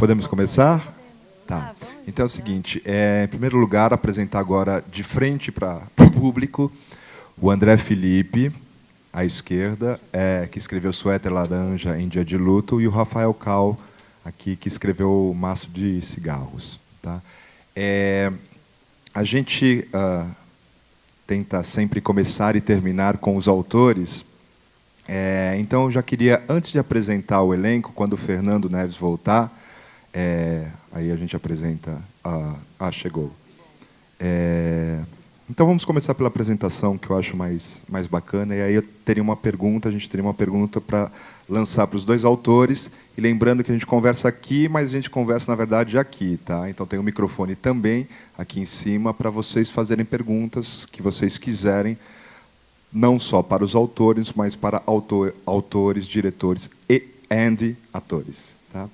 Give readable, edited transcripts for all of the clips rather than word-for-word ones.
Podemos começar? Tá. Então é o seguinte, em primeiro lugar, apresentar agora de frente para o público o André Felipe, à esquerda, que escreveu Suéter Laranja em Dia de Luto, e o Rafael Cal, aqui, que escreveu Maço de Cigarros. Tá? A gente tenta sempre começar e terminar com os autores. Então, eu já queria, antes de apresentar o elenco, quando o Fernando Neves voltar, aí a gente apresenta... chegou. Então, vamos começar pela apresentação, que eu acho mais bacana, e aí eu teria uma pergunta, a gente teria uma pergunta para lançar para os dois autores, e lembrando que a gente conversa aqui, mas a gente conversa, na verdade, aqui. Tá? Então, tem um microfone também aqui em cima para vocês fazerem perguntas que vocês quiserem, não só para os autores, mas para autores, diretores e atores. Tá?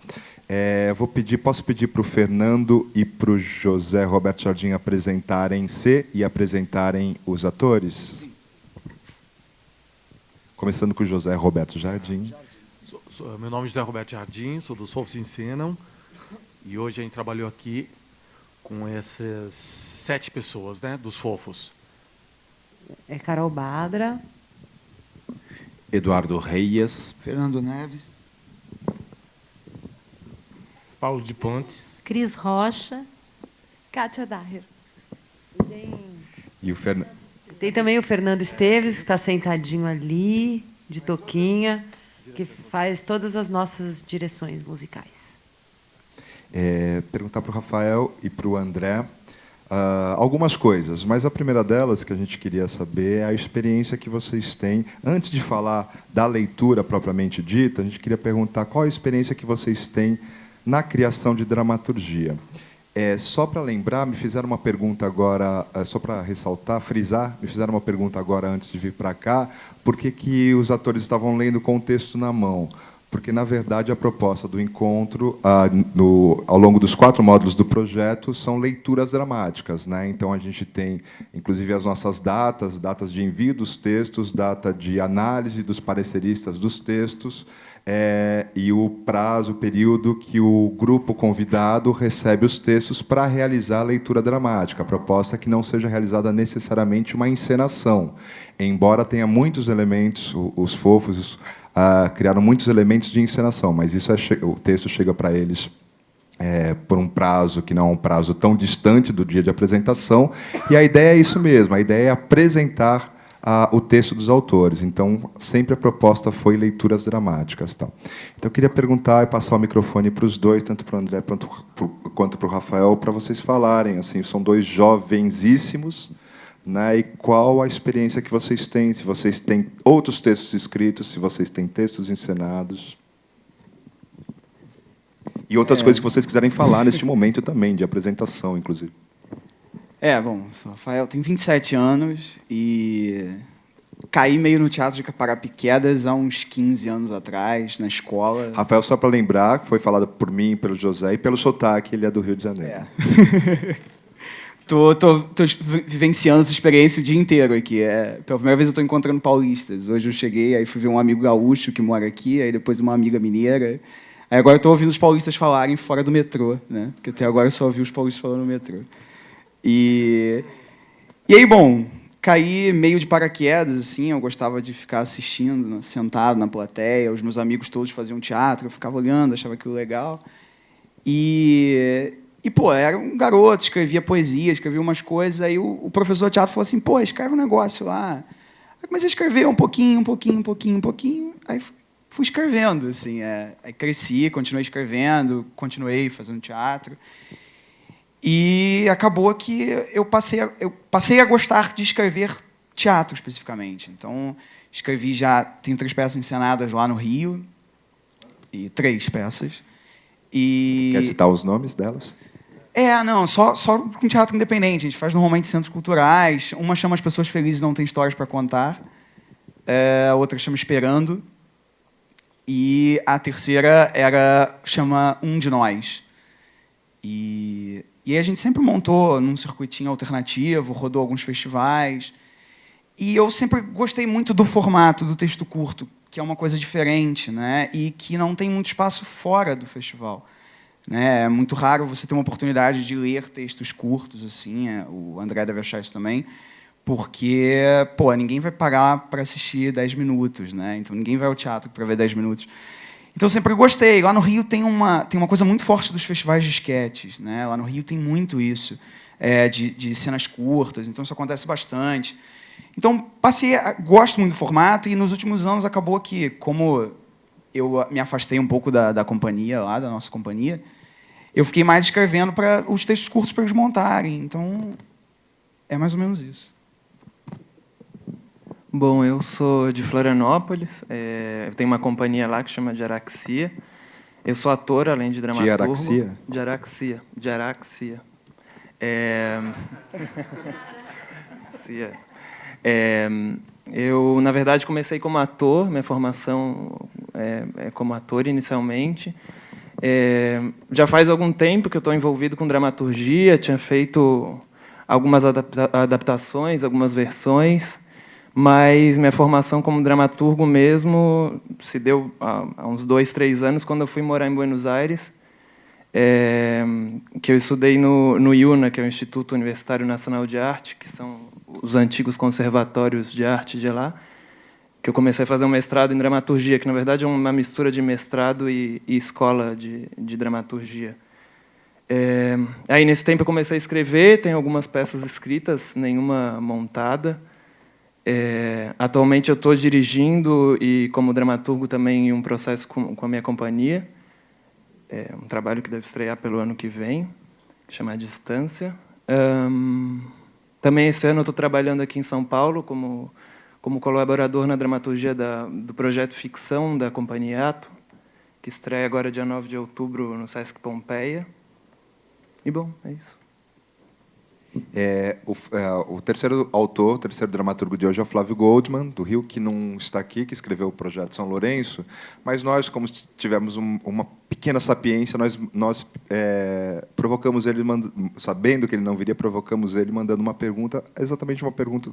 Posso pedir para o Fernando e para o José Roberto Jardim apresentarem-se e apresentarem os atores? Sim. Começando com o José Roberto Jardim. Meu nome é José Roberto Jardim, sou dos Fofos Encenam, e hoje a gente trabalhou aqui com essas 7 pessoas, né, dos Fofos. Carol Badra. Eduardo Reis. Fernando Neves. Paulo de Pontes. Cris Rocha. Kátia Daher. Tem também o Fernando Esteves, que está sentadinho ali, de touquinha, que faz todas as nossas direções musicais. Perguntar para o Rafael e para o André algumas coisas, mas a primeira delas que a gente queria saber é a experiência que vocês têm. Antes de falar da leitura propriamente dita, a gente queria perguntar qual a experiência que vocês têm na criação de dramaturgia. Só para lembrar, me fizeram uma pergunta agora, só para ressaltar, frisar, me fizeram uma pergunta agora antes de vir para cá, por que os atores estavam lendo com o texto na mão? Porque, na verdade, a proposta do encontro, ao longo dos 4 módulos do projeto, são leituras dramáticas. Né? Então, a gente tem, inclusive, as nossas datas de envio dos textos, data de análise dos pareceristas dos textos, e o prazo, o período que o grupo convidado recebe os textos para realizar a leitura dramática. A proposta é que não seja realizada necessariamente uma encenação, embora tenha muitos elementos, os Fofos criaram muitos elementos de encenação, mas isso o texto chega para eles por um prazo que não é um prazo tão distante do dia de apresentação, e a ideia é isso mesmo, a ideia é apresentar o texto dos autores. Então, sempre a proposta foi leituras dramáticas. Tal. Então, eu queria perguntar e passar o microfone para os dois, tanto para o André quanto para o Rafael, para vocês falarem. Assim, são 2 jovensíssimos, né? E qual a experiência que vocês têm? Se vocês têm outros textos escritos, se vocês têm textos encenados. E outras coisas que vocês quiserem falar neste momento também, de apresentação, inclusive. Bom, sou Rafael, tenho 27 anos e caí meio no teatro de Paraquedas há uns 15 anos atrás, na escola. Rafael, só para lembrar, foi falado por mim, pelo José, e pelo sotaque, ele é do Rio de Janeiro. Tô vivenciando essa experiência o dia inteiro aqui. Pela primeira vez eu estou encontrando paulistas. Hoje eu cheguei, aí fui ver um amigo gaúcho que mora aqui, aí depois uma amiga mineira. Aí agora estou ouvindo os paulistas falarem fora do metrô, né? Porque até agora eu só ouvi os paulistas falando no metrô. E aí, bom, caí meio de paraquedas, assim, eu gostava de ficar assistindo, sentado na plateia, os meus amigos todos faziam teatro, eu ficava olhando, achava aquilo legal. E era um garoto, escrevia poesia, escrevia umas coisas, aí o professor de teatro falou assim, escreve um negócio lá. Aí comecei a escrever um pouquinho, aí fui escrevendo, assim, aí cresci, continuei escrevendo, continuei fazendo teatro. E acabou que eu passei a gostar de escrever teatro, especificamente. Então, tenho 3 peças encenadas lá no Rio, e 3 peças. Quer citar os nomes delas? Não, só com teatro independente. A gente faz normalmente em centros culturais. Uma chama As Pessoas Felizes Não Têm Histórias para Contar. A outra chama Esperando. E a terceira chama Um de Nós. E aí a gente sempre montou num circuitinho alternativo, rodou alguns festivais. E eu sempre gostei muito do formato do texto curto, que é uma coisa diferente, né? E que não tem muito espaço fora do festival. né? É muito raro você ter uma oportunidade de ler textos curtos, assim, o André deve achar isso também, porque, pô, ninguém vai parar para assistir 10 minutos, né? Então, ninguém vai ao teatro para ver 10 minutos. Então, eu sempre gostei. Lá no Rio tem uma coisa muito forte dos festivais de esquetes, né? Lá no Rio tem muito isso, de cenas curtas, então isso acontece bastante. Então, gosto muito do formato, e nos últimos anos acabou que, como eu me afastei um pouco da companhia, lá, da nossa companhia, eu fiquei mais escrevendo para os textos curtos para eles montarem. Então, é mais ou menos isso. Bom, eu sou de Florianópolis, eu tenho uma companhia lá que chama Diaraxia. Eu sou ator, além de dramaturgo. Diaraxia? Diaraxia. Diaraxia. Eu, na verdade, comecei como ator, minha formação é como ator inicialmente. Já faz algum tempo que eu estou envolvido com dramaturgia, tinha feito algumas adaptações, algumas versões, mas minha formação como dramaturgo mesmo se deu há uns 2, 3 anos, quando eu fui morar em Buenos Aires, que eu estudei no IUNA, que é o Instituto Universitário Nacional de Arte, que são os antigos conservatórios de arte de lá, que eu comecei a fazer um mestrado em dramaturgia, que, na verdade, é uma mistura de mestrado e escola de dramaturgia. Aí, nesse tempo, eu comecei a escrever, tenho algumas peças escritas, nenhuma montada. Atualmente, eu estou dirigindo e, como dramaturgo, também em um processo com a minha companhia. Um trabalho que deve estrear pelo ano que vem, que chama Distância. Também, esse ano, eu estou trabalhando aqui em São Paulo como colaborador na dramaturgia do projeto Ficção da Companhia Ato, que estreia agora dia 9 de outubro no Sesc Pompeia. E, bom, é isso. O terceiro autor, o terceiro dramaturgo de hoje é o Flávio Goldman, do Rio, que não está aqui, que escreveu o Projeto São Lourenço, mas nós, como tivemos uma pequena sapiência, nós provocamos ele, sabendo que ele não viria, provocamos ele mandando uma pergunta, exatamente uma pergunta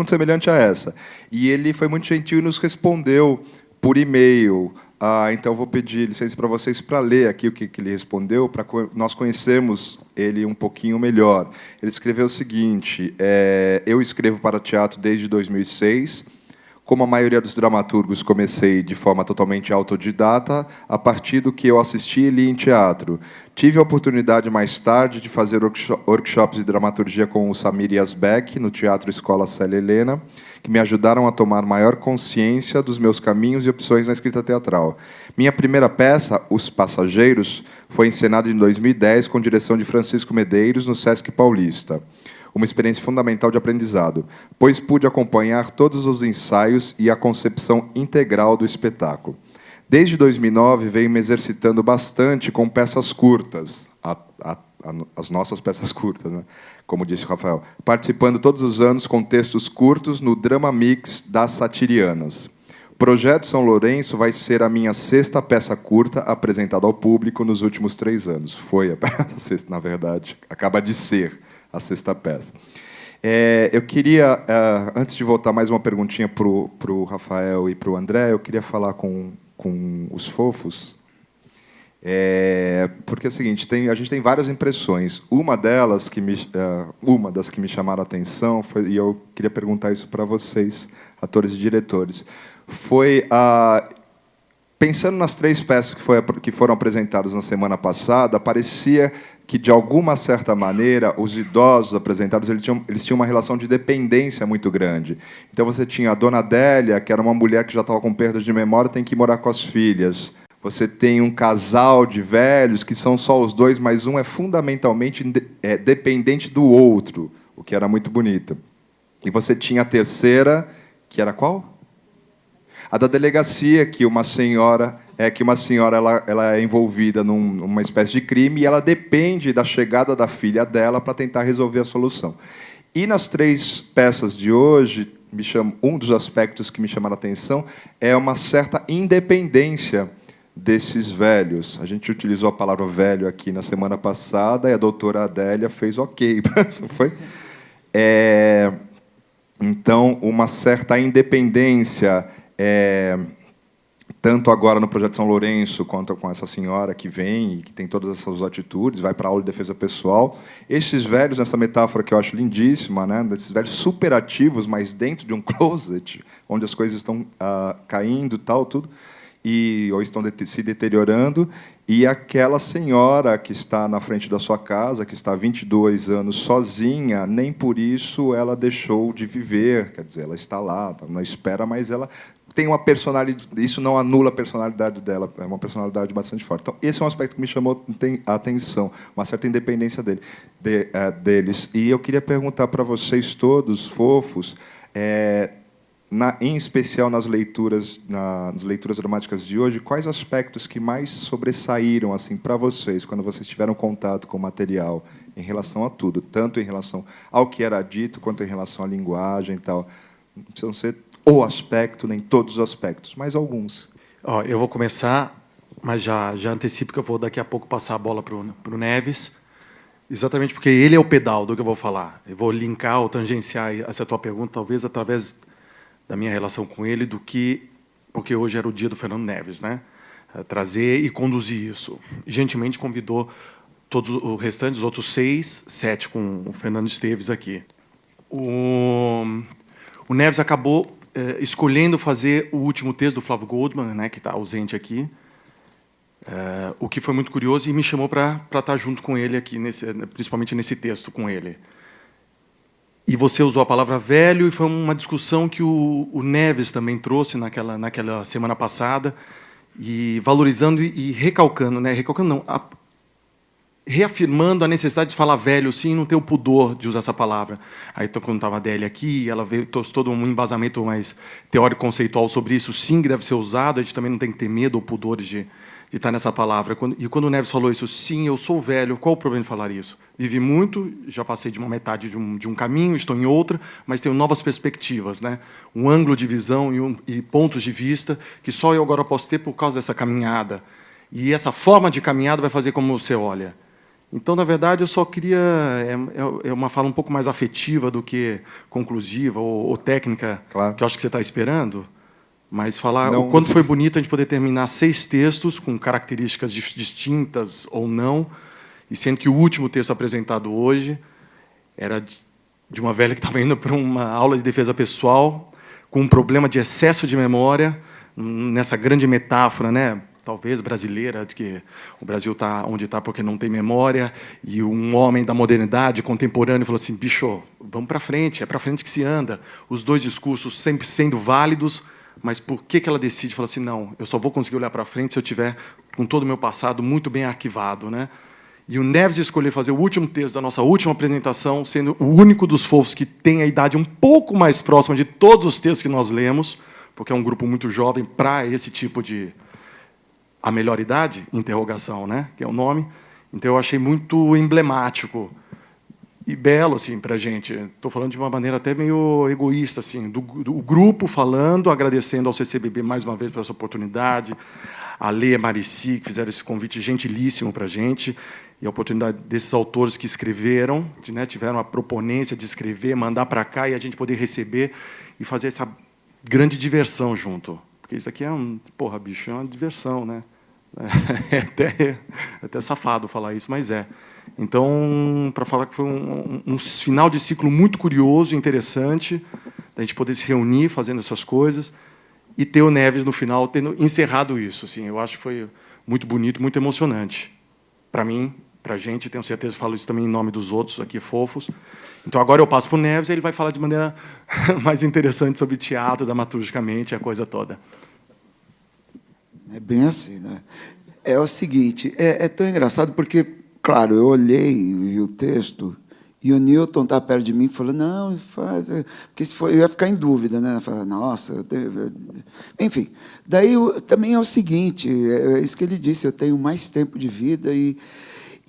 semelhante a essa. E ele foi muito gentil e nos respondeu por e-mail. Então, vou pedir licença para vocês para ler aqui o que ele respondeu, para nós conhecermos ele um pouquinho melhor. Ele escreveu o seguinte: eu escrevo para teatro desde 2006. Como a maioria dos dramaturgos, comecei de forma totalmente autodidata, a partir do que eu assisti e li em teatro. Tive a oportunidade, mais tarde, de fazer workshops de dramaturgia com o Samir Yazbek, no Teatro Escola Célia Helena, que me ajudaram a tomar maior consciência dos meus caminhos e opções na escrita teatral. Minha primeira peça, Os Passageiros, foi encenada em 2010 com direção de Francisco Medeiros, no Sesc Paulista. Uma experiência fundamental de aprendizado, pois pude acompanhar todos os ensaios e a concepção integral do espetáculo. Desde 2009, venho me exercitando bastante com peças curtas, as nossas peças curtas, né? Como disse o Rafael, participando todos os anos com textos curtos no Drama Mix das Satirianas. Projeto São Lourenço vai ser a minha 6ª peça curta apresentada ao público nos últimos 3 anos. Foi a peça, na verdade, acaba de ser a 6ª peça. Eu queria, antes de voltar, mais uma perguntinha para o Rafael e para o André, eu queria falar com os fofos, porque é o seguinte, a gente tem várias impressões. Uma das que me chamaram a atenção, e eu queria perguntar isso para vocês, atores e diretores, foi pensando nas 3 peças que foram apresentadas na semana passada, parecia que, de alguma certa maneira, os idosos apresentados eles tinham uma relação de dependência muito grande. Então, você tinha a Dona Adélia, que era uma mulher que já estava com perda de memória, tem que morar com as filhas. Você tem um casal de velhos, que são só os dois, mas um é fundamentalmente dependente do outro, o que era muito bonito. E você tinha a terceira, que era qual? A da delegacia, que uma senhora ela é envolvida numa espécie de crime e ela depende da chegada da filha dela para tentar resolver a solução. E nas 3 peças de hoje, um dos aspectos que me chamaram a atenção é uma certa independência desses velhos. A gente utilizou a palavra velho aqui na semana passada e a doutora Adélia fez ok, não foi? Então, uma certa independência tanto agora no Projeto São Lourenço, quanto com essa senhora que vem e que tem todas essas atitudes, vai para a aula de defesa pessoal. Esses velhos, nessa metáfora que eu acho lindíssima, né, desses velhos superativos, mas dentro de um closet, onde as coisas estão caindo, tal, tudo, ou estão se deteriorando, e aquela senhora que está na frente da sua casa, que está há 22 anos sozinha, nem por isso ela deixou de viver, quer dizer, ela está lá, na espera, mas ela tem uma personalidade, isso não anula a personalidade dela, é uma personalidade bastante forte. Então, esse é um aspecto que me chamou a atenção, uma certa independência deles. E eu queria perguntar para vocês todos, fofos, em especial nas leituras dramáticas de hoje, quais aspectos que mais sobressaíram assim para vocês quando vocês tiveram contato com o material em relação a tudo, tanto em relação ao que era dito quanto em relação à linguagem e tal. Não precisam ser o aspecto, nem todos os aspectos, mas alguns. Eu vou começar, mas já antecipo que eu vou daqui a pouco passar a bola para o Neves, exatamente porque ele é o pedal do que eu vou falar. Eu vou linkar ou tangenciar essa tua pergunta, talvez através da minha relação com ele, porque hoje era o dia do Fernando Neves, né? Trazer e conduzir isso. Gentilmente convidou todos os restantes, os outros 7 com o Fernando Esteves aqui. O Neves acabou escolhendo fazer o último texto do Flávio Goldman, né, que está ausente aqui, o que foi muito curioso e me chamou para estar junto com ele aqui, principalmente nesse texto com ele. E você usou a palavra velho, e foi uma discussão que o Neves também trouxe naquela semana passada, e valorizando e recalcando, né? Recalcando não, reafirmando a necessidade de falar velho, sim, e não ter o pudor de usar essa palavra. Aí, quando estava a Adélia aqui, ela veio, trouxe todo um embasamento mais teórico-conceitual sobre isso, sim, que deve ser usado, a gente também não tem que ter medo ou pudor de estar nessa palavra. E quando o Neves falou isso, sim, eu sou velho, qual o problema de falar isso? Vivi muito, já passei de uma metade de um caminho, estou em outra, mas tenho novas perspectivas, né? Um ângulo de visão e pontos de vista que só eu agora posso ter por causa dessa caminhada. E essa forma de caminhada vai fazer como você olha. Então, na verdade, eu só queria... É uma fala um pouco mais afetiva do que conclusiva ou técnica, claro, que eu acho que você está esperando. Mas falar o quanto foi bonito a gente poder terminar 6 textos com características distintas ou não, e sendo que o último texto apresentado hoje era de uma velha que estava indo para uma aula de defesa pessoal com um problema de excesso de memória, nessa grande metáfora, né, talvez brasileira, de que o Brasil está onde está porque não tem memória, e um homem da modernidade contemporâneo falou assim, bicho, vamos para frente, é para frente que se anda. Os dois discursos sempre sendo válidos, mas por que ela decide falar assim, não, eu só vou conseguir olhar para frente se eu tiver com todo o meu passado muito bem arquivado, né? E o Neves escolheu fazer o último texto da nossa última apresentação, sendo o único dos fofos que tem a idade um pouco mais próxima de todos os textos que nós lemos, porque é um grupo muito jovem para esse tipo de... A melhor idade? Interrogação, né? Que é o nome. Então, eu achei muito emblemático e belo assim, para a gente. Estou falando de uma maneira até meio egoísta, assim, do grupo falando, agradecendo ao CCBB mais uma vez por essa oportunidade, a Lê e a Marici, que fizeram esse convite gentilíssimo para a gente, e a oportunidade desses autores que escreveram, né, tiveram a proponência de escrever, mandar para cá, e a gente poder receber e fazer essa grande diversão junto. Porque isso aqui é porra, bicho, é uma diversão, né? É até safado falar isso, mas é. Então, para falar que foi um final de ciclo muito curioso e interessante, da gente poder se reunir fazendo essas coisas, e ter o Neves, no final, tendo encerrado isso. Assim, eu acho que foi muito bonito, muito emocionante. Para mim, para a gente, tenho certeza que falo isso também em nome dos outros aqui, fofos. Então, agora eu passo para o Neves, e ele vai falar de maneira mais interessante sobre teatro, dramaturgicamente, a coisa toda. É bem assim, né? É o seguinte, é tão engraçado porque, claro, eu olhei e vi o texto e o Newton está perto de mim e falou, não, faz... Porque se for, eu ia ficar em dúvida, né? Falar, nossa... Enfim, daí também é o seguinte, é isso que ele disse, eu tenho mais tempo de vida e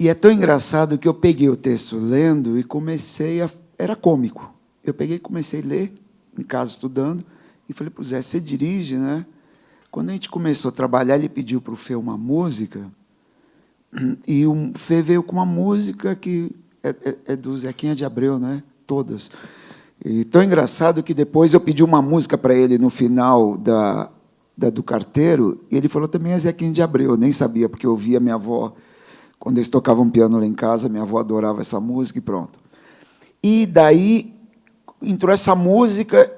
é tão engraçado que eu peguei o texto lendo e comecei a... Era cômico. Eu peguei e comecei a ler, em casa estudando, e falei para o Zé, você dirige, né? Quando a gente começou a trabalhar, ele pediu para o Fê uma música, e o Fê veio com uma música que é do Zequinha de Abreu, né? Todas. E tão engraçado que depois eu pedi uma música para ele no final do carteiro, e ele falou também é Zequinha de Abreu. Eu nem sabia, porque eu ouvia minha avó, quando eles tocavam piano lá em casa, minha avó adorava essa música e pronto. E daí entrou essa música.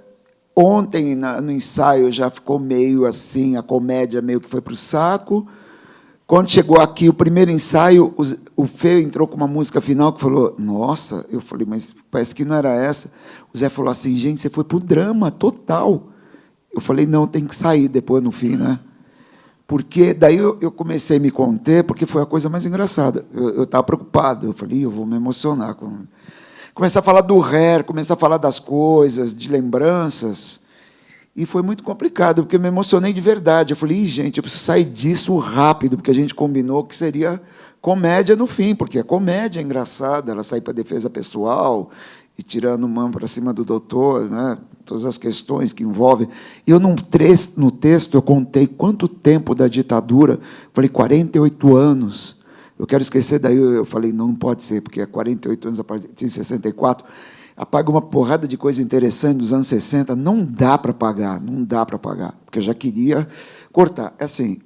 Ontem, no ensaio, já ficou meio assim, a comédia meio que foi para o saco. Quando chegou aqui, o primeiro ensaio, o Fê entrou com uma música final que falou, nossa, eu falei, mas parece que não era essa. O Zé falou assim, gente, você foi para o drama total. Eu falei, não, tem que sair depois, no fim, né? Porque daí eu comecei a me conter, porque foi a coisa mais engraçada. Eu estava preocupado, eu falei, eu vou me emocionar. Começar a falar do Hair, começar a falar das coisas, de lembranças. E foi muito complicado, porque eu me emocionei de verdade. Eu falei, gente, eu preciso sair disso rápido, porque a gente combinou que seria comédia no fim, porque a comédia é engraçada, ela sai para defesa pessoal, e tirando mão para cima do doutor, né? Todas as questões que envolvem. E eu, no texto, eu contei quanto tempo da ditadura, falei, 48 anos. Eu quero esquecer, daí eu falei, não pode ser, porque é 48 anos a partir de 64, apaga uma porrada de coisa interessante dos anos 60, não dá para pagar, não dá para pagar, porque eu já queria cortar. É assim,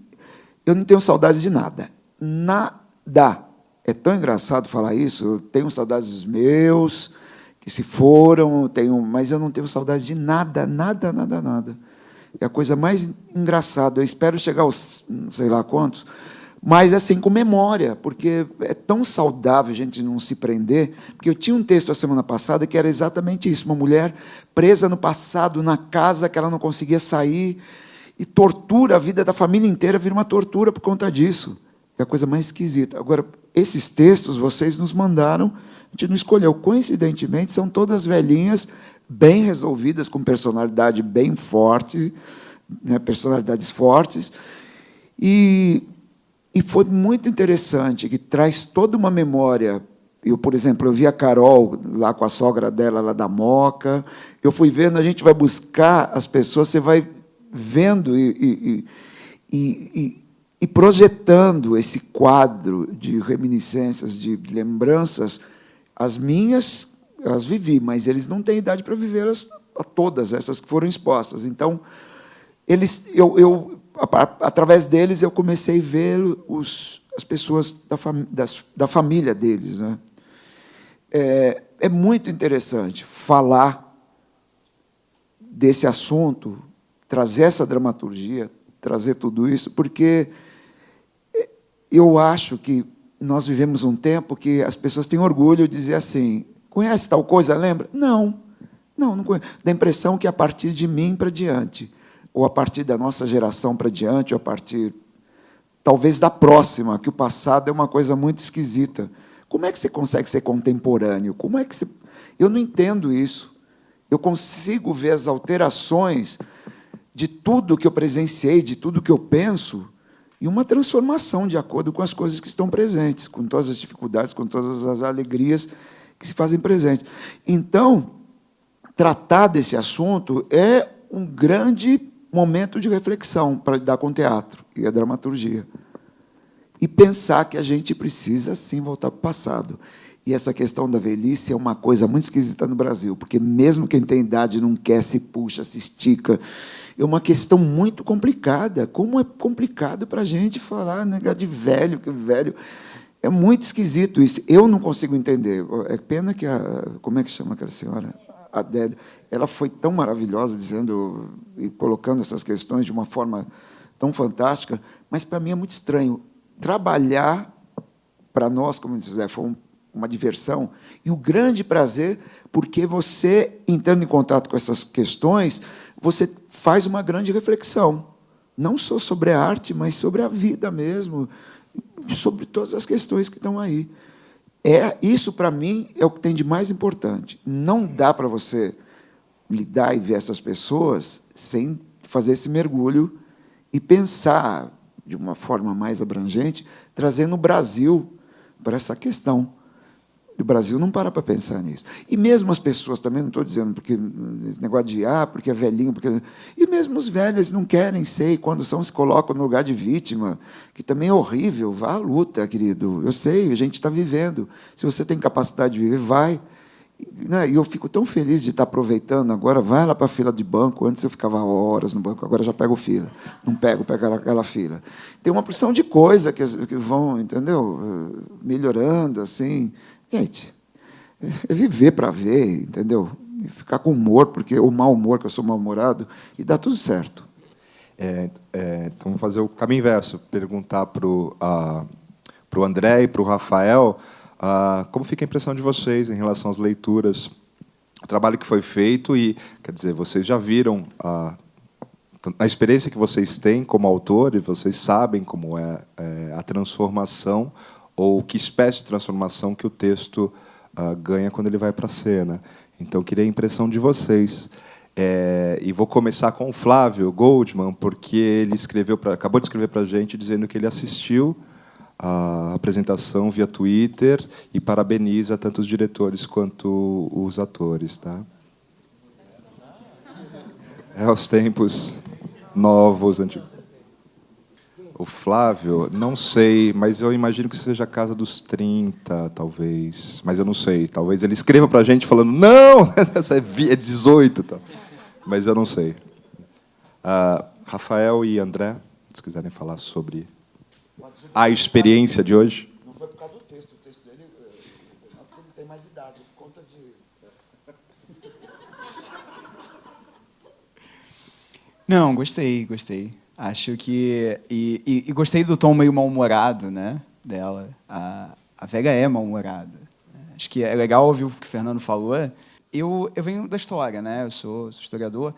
eu não tenho saudades de nada, nada. É tão engraçado falar isso, eu tenho saudades dos meus, que se foram, mas eu não tenho saudades de nada, nada, nada, nada. É a coisa mais engraçada, eu espero chegar aos não sei lá quantos, mas assim, com memória, porque é tão saudável a gente não se prender, porque eu tinha um texto a semana passada que era exatamente isso, uma mulher presa no passado, na casa que ela não conseguia sair, e tortura a vida da família inteira, vira uma tortura por conta disso. É a coisa mais esquisita. Agora, esses textos vocês nos mandaram, a gente não escolheu, coincidentemente, são todas velhinhas, bem resolvidas, com personalidade bem forte, né, personalidades fortes, e foi muito interessante, que traz toda uma memória. Eu, por exemplo, eu vi a Carol lá com a sogra dela, lá da Moca. Eu fui vendo, a gente vai buscar as pessoas, você vai vendo e projetando esse quadro de reminiscências, de lembranças. As minhas, eu as vivi, mas eles não têm idade para viver a todas essas que foram expostas. Então, através deles, eu comecei a ver as pessoas da família deles, né? É muito interessante falar desse assunto, trazer essa dramaturgia, trazer tudo isso, porque eu acho que nós vivemos um tempo que as pessoas têm orgulho de dizer assim, conhece tal coisa, lembra? Não conheço. Dá a impressão que é a partir de mim para diante, ou a partir da nossa geração para diante, ou a partir, talvez, da próxima, que o passado é uma coisa muito esquisita. Como é que você consegue ser contemporâneo? Como é que você... Eu não entendo isso. Eu consigo ver as alterações de tudo que eu presenciei, de tudo que eu penso, e uma transformação de acordo com as coisas que estão presentes, com todas as dificuldades, com todas as alegrias que se fazem presentes. Então, tratar desse assunto é um grande momento de reflexão para lidar com o teatro e a dramaturgia. E pensar que a gente precisa, sim, voltar para o passado. E essa questão da velhice é uma coisa muito esquisita no Brasil, porque mesmo quem tem idade não quer, se puxa, se estica. É uma questão muito complicada. Como é complicado para a gente falar, né, de velho, que velho... É muito esquisito isso. Eu não consigo entender. É pena que como é que chama aquela senhora? A Adélia. Ela foi tão maravilhosa, dizendo e colocando essas questões de uma forma tão fantástica, mas, para mim, é muito estranho. Trabalhar, para nós, como dizer, foi uma diversão, e o grande prazer, porque você, entrando em contato com essas questões, você faz uma grande reflexão, não só sobre a arte, mas sobre a vida mesmo, sobre todas as questões que estão aí. Isso, para mim, é o que tem de mais importante. Não dá para você lidar e ver essas pessoas sem fazer esse mergulho e pensar de uma forma mais abrangente, trazendo o Brasil para essa questão. O Brasil não para pensar nisso. E mesmo as pessoas, também não estou dizendo porque esse negócio de porque é velhinho, porque... E mesmo os velhos não querem ser, e quando se colocam no lugar de vítima, que também é horrível. Vá à luta, querido. Eu sei, a gente está vivendo. Se você tem capacidade de viver, vai. né, e eu fico tão feliz de estar aproveitando agora. Vai lá para a fila de banco. Antes eu ficava horas no banco, agora já pego fila. Não pego aquela fila. Tem uma porção de coisa que vão, entendeu? Melhorando, assim. Gente, é viver para ver, entendeu? E ficar com humor, porque o mau humor, que eu sou mal-humorado, e dá tudo certo. Então, vamos fazer o caminho inverso. Perguntar para o André e para o Rafael como fica a impressão de vocês em relação às leituras, o trabalho que foi feito e, quer dizer, vocês já viram a experiência que vocês têm como autores, vocês sabem como é a transformação ou que espécie de transformação que o texto ganha quando ele vai para a cena. Então, eu queria a impressão de vocês. E vou começar com o Flávio Goldman, porque ele acabou de escrever para a gente dizendo que ele assistiu a apresentação via Twitter e parabeniza tanto os diretores quanto os atores. Tá? Os tempos novos, antigos. O Flávio, não sei, mas eu imagino que seja a casa dos 30, talvez. Mas eu não sei. Talvez ele escreva para a gente falando, não, essa é 18. Tá? Mas eu não sei. Rafael e André, se quiserem falar sobre a experiência de hoje. Não foi por causa do texto. O texto dele, ele tem mais idade, por conta de... Não, gostei. Acho que... E gostei do tom meio mal-humorado, né, dela. A Vega é mal-humorada. Acho que é legal ouvir o que o Fernando falou. Eu venho da história, né? Eu sou historiador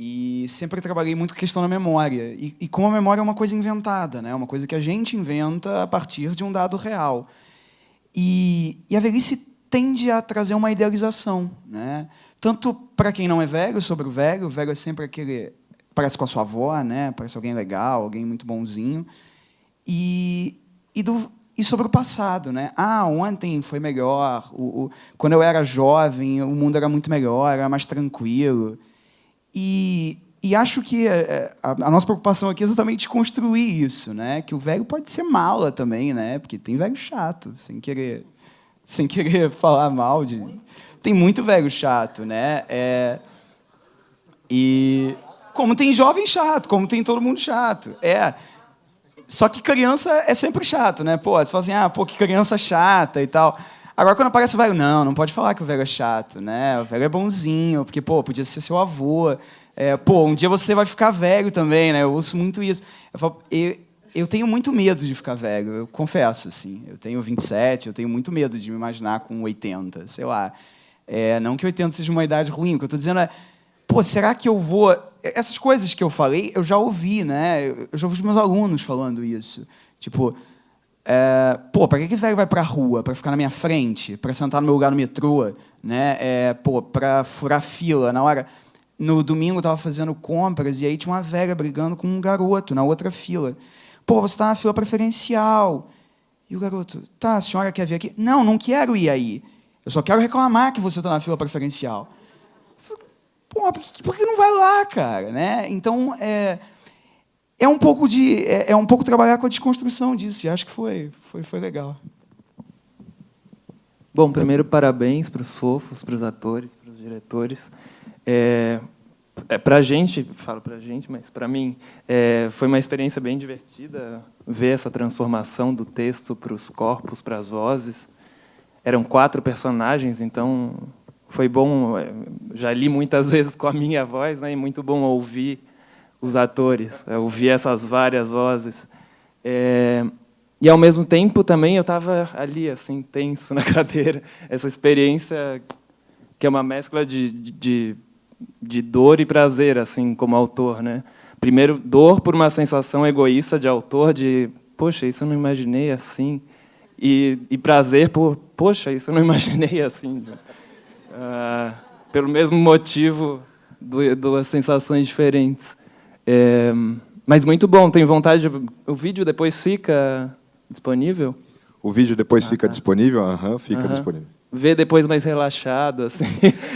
e sempre trabalhei muito com questão da memória. E como a memória é uma coisa inventada, né? Uma coisa que a gente inventa a partir de um dado real. E a velhice tende a trazer uma idealização, né? Tanto para quem não é velho, sobre o velho é sempre aquele... Parece com a sua avó, né? Parece alguém legal, alguém muito bonzinho. E sobre o passado, né? Ontem foi melhor. Quando eu era jovem, o mundo era muito melhor, era mais tranquilo. E acho que a nossa preocupação aqui é exatamente construir isso, né? Que o velho pode ser mala também, né? Porque tem velho chato, sem querer falar mal de... Tem muito velho chato, né? E como tem jovem chato, como tem todo mundo chato. Só que criança é sempre chato, né? Pô, você fala assim, que criança chata e tal. Agora, quando aparece o velho, não pode falar que o velho é chato, né? O velho é bonzinho, porque, podia ser seu avô. Um dia você vai ficar velho também, né? Eu ouço muito isso. Eu tenho muito medo de ficar velho, eu confesso, assim. Eu tenho 27, eu tenho muito medo de me imaginar com 80, sei lá. Não que 80 seja uma idade ruim, o que eu estou dizendo será que eu vou... Essas coisas que eu falei, eu já ouvi, né? Eu já ouvi os meus alunos falando isso. Tipo, para que velho vai para a rua? Para ficar na minha frente? Para sentar no meu lugar no metrô? Né? Para furar fila na hora... No domingo eu estava fazendo compras e aí tinha uma velha brigando com um garoto na outra fila. Você está na fila preferencial. E o garoto, tá, a senhora quer vir aqui? Não quero ir aí. Eu só quero reclamar que você está na fila preferencial. Por que não vai lá, cara? Né? Então, é um pouco trabalhar com a desconstrução disso. E acho que foi legal. Bom, primeiro, parabéns para os fofos, para os atores, para os diretores. Para a gente, falo para a gente, mas para mim, foi uma experiência bem divertida ver essa transformação do texto para os corpos, para as vozes. Eram 4 personagens, então... Foi bom, já li muitas vezes com a minha voz, né? E muito bom ouvir os atores, ouvir essas várias vozes. E, ao mesmo tempo, também eu estava ali, assim, tenso na cadeira. Essa experiência que é uma mescla de dor e prazer, assim, como autor, né? Primeiro, dor por uma sensação egoísta de autor, de, poxa, isso eu não imaginei assim. E prazer por, poxa, isso eu não imaginei assim. Pelo mesmo motivo, duas sensações diferentes. Mas muito bom, tenho vontade de... O vídeo depois fica disponível? O vídeo depois fica disponível? Fica disponível. Ver depois mais relaxado, assim,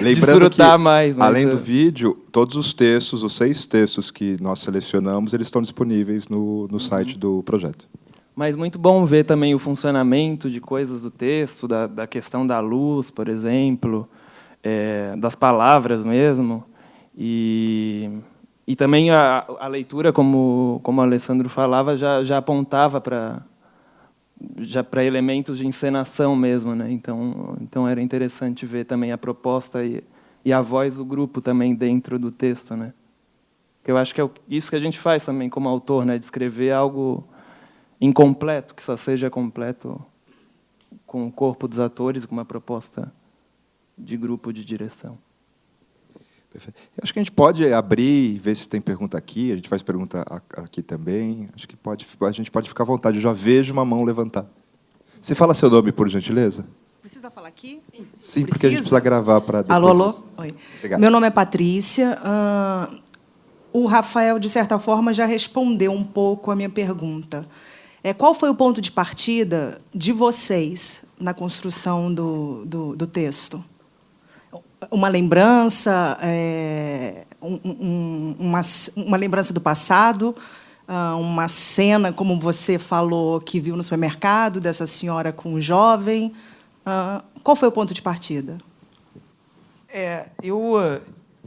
lembrando que, mais. além do vídeo, todos os textos, os 6 textos que nós selecionamos, eles estão disponíveis no site do projeto. Mas muito bom ver também o funcionamento de coisas do texto, da questão da luz, por exemplo, das palavras mesmo. E também a leitura, como o Alessandro falava, já apontava para elementos de encenação mesmo, né? Então era interessante ver também a proposta e a voz do grupo também dentro do texto, né? Eu acho que é isso que a gente faz também como autor, né? De escrever algo incompleto, que só seja completo com o corpo dos atores, com uma proposta de grupo de direção. Perfeito. Acho que a gente pode abrir e ver se tem pergunta aqui. A gente faz pergunta aqui também. Acho que a gente pode ficar à vontade. Eu já vejo uma mão levantar. Você fala seu nome, por gentileza? Precisa falar aqui? Sim, porque a gente precisa gravar para depois. Alô? Disso. Oi. Obrigado. Meu nome é Patrícia. O Rafael, de certa forma, já respondeu um pouco a minha pergunta. Qual foi o ponto de partida de vocês na construção do texto? Uma lembrança, uma lembrança do passado, uma cena, como você falou, que viu no supermercado, dessa senhora com o jovem. Qual foi o ponto de partida?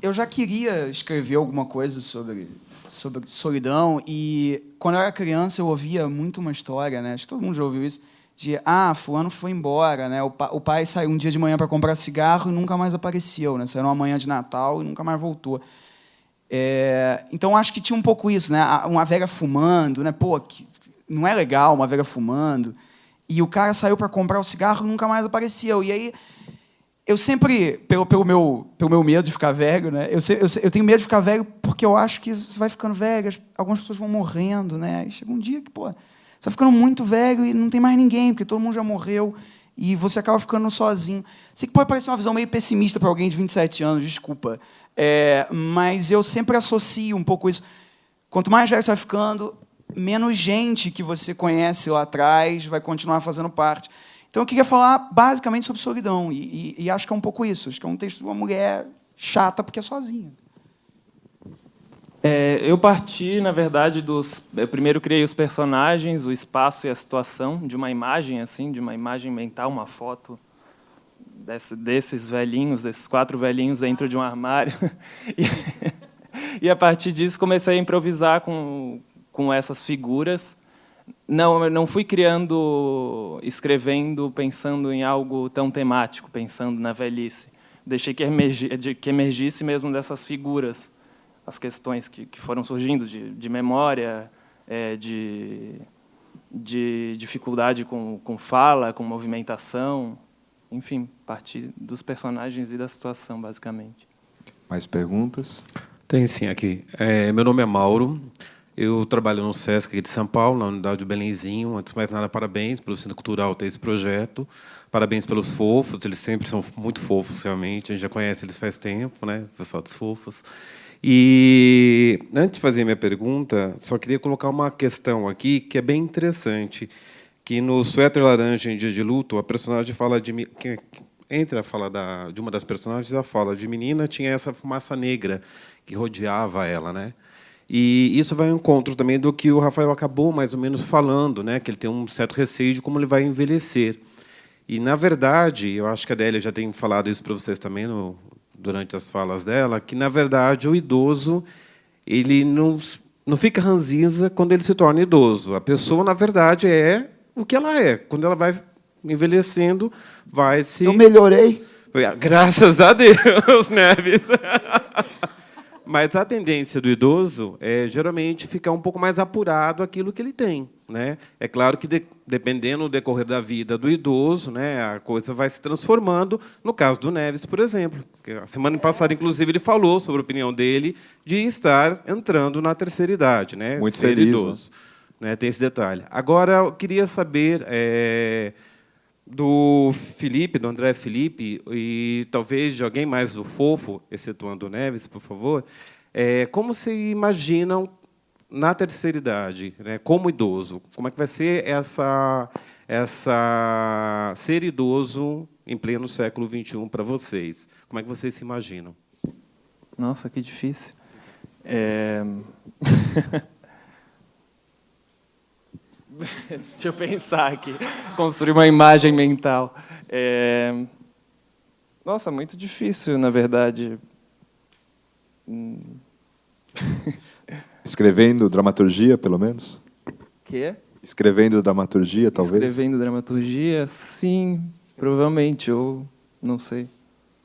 Eu já queria escrever alguma coisa sobre solidão, e quando eu era criança eu ouvia muito uma história, né? Acho que todo mundo já ouviu isso, de fulano foi embora, né? O pai saiu um dia de manhã para comprar cigarro e nunca mais apareceu, né? Saiu numa manhã de Natal e nunca mais voltou. Então acho que tinha um pouco isso, né? Uma velha fumando, né? Pô, não é legal uma velha fumando. E o cara saiu para comprar o cigarro e nunca mais apareceu. E aí eu sempre, pelo meu medo de ficar velho, né? Eu tenho medo de ficar velho porque eu acho que você vai ficando velho, algumas pessoas vão morrendo, né? E chega um dia que, você vai ficando muito velho e não tem mais ninguém, porque todo mundo já morreu, e você acaba ficando sozinho. Sei que pode parecer uma visão meio pessimista para alguém de 27 anos, desculpa. Mas eu sempre associo um pouco isso. Quanto mais velho você vai ficando, menos gente que você conhece lá atrás vai continuar fazendo parte. Então, eu queria falar basicamente sobre solidão, e acho que é um pouco isso. Acho que é um texto de uma mulher chata porque é sozinha. Eu parti, na verdade, eu primeiro criei os personagens, o espaço e a situação, de uma imagem, assim, de uma imagem mental, uma foto desses velhinhos, desses 4 velhinhos dentro de um armário. E a partir disso, comecei a improvisar com essas figuras. Não fui escrevendo, pensando em algo tão temático, pensando na velhice. Deixei que emergisse mesmo dessas figuras, as questões que foram surgindo de memória, de dificuldade com fala, com movimentação, enfim, partir dos personagens e da situação, basicamente. Mais perguntas? Tem sim aqui. Meu nome é Mauro. Eu trabalho no SESC aqui de São Paulo, na unidade de Belenzinho. Antes de mais nada, parabéns pelo Centro Cultural ter esse projeto. Parabéns pelos fofos, eles sempre são muito fofos, realmente. A gente já conhece eles faz tempo, né? O pessoal dos fofos. E, antes de fazer minha pergunta, só queria colocar uma questão aqui que é bem interessante, que no Suéter Laranja em Dia de Luto, a personagem fala de... Entre a fala de uma das personagens, a fala de menina tinha essa fumaça negra que rodeava ela, né? E isso vai ao encontro também do que o Rafael acabou mais ou menos falando, né? Que ele tem um certo receio de como ele vai envelhecer. E, na verdade, eu acho que a Adélia já tem falado isso para vocês também durante as falas dela, que, na verdade, o idoso ele não fica ranzinza quando ele se torna idoso. A pessoa, na verdade, é o que ela é. Quando ela vai envelhecendo, vai se... Eu melhorei. Graças a Deus, Neves. Mas a tendência do idoso é, geralmente, ficar um pouco mais apurado aquilo que ele tem, né? É claro que, dependendo do decorrer da vida do idoso, né, a coisa vai se transformando. No caso do Neves, por exemplo. A semana passada, inclusive, ele falou sobre a opinião dele de estar entrando na terceira idade, né? Muito ser feliz, idoso. Né? Tem esse detalhe. Agora, eu queria saber... do Felipe, do André Felipe, e talvez de alguém mais do Fofo, excetuando o Neves, por favor, como se imaginam na terceira idade, né, como idoso? Como é que vai ser ser idoso em pleno século XXI para vocês? Como é que vocês se imaginam? Nossa, que difícil. Deixa eu pensar aqui. Construir uma imagem mental. Nossa, muito difícil, na verdade. Escrevendo dramaturgia, pelo menos? Quê? Escrevendo dramaturgia, talvez? Escrevendo dramaturgia, sim, provavelmente. Ou, não sei,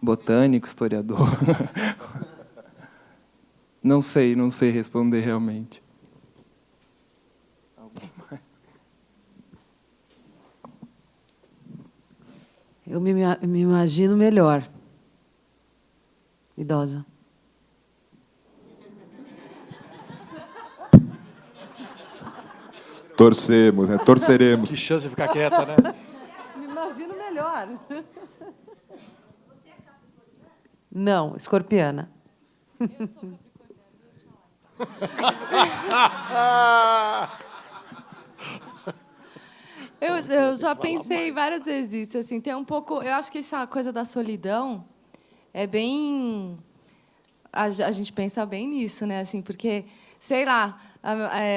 botânico, historiador. Não sei responder realmente. Eu me imagino melhor. Idosa. Torcemos, né? Torceremos. Que chance de ficar quieta, né? Me imagino melhor. Não, escorpiana. Eu já pensei várias vezes isso, assim, tem um pouco, eu acho que essa coisa da solidão é bem, a gente pensa bem nisso, né, assim, porque, sei lá,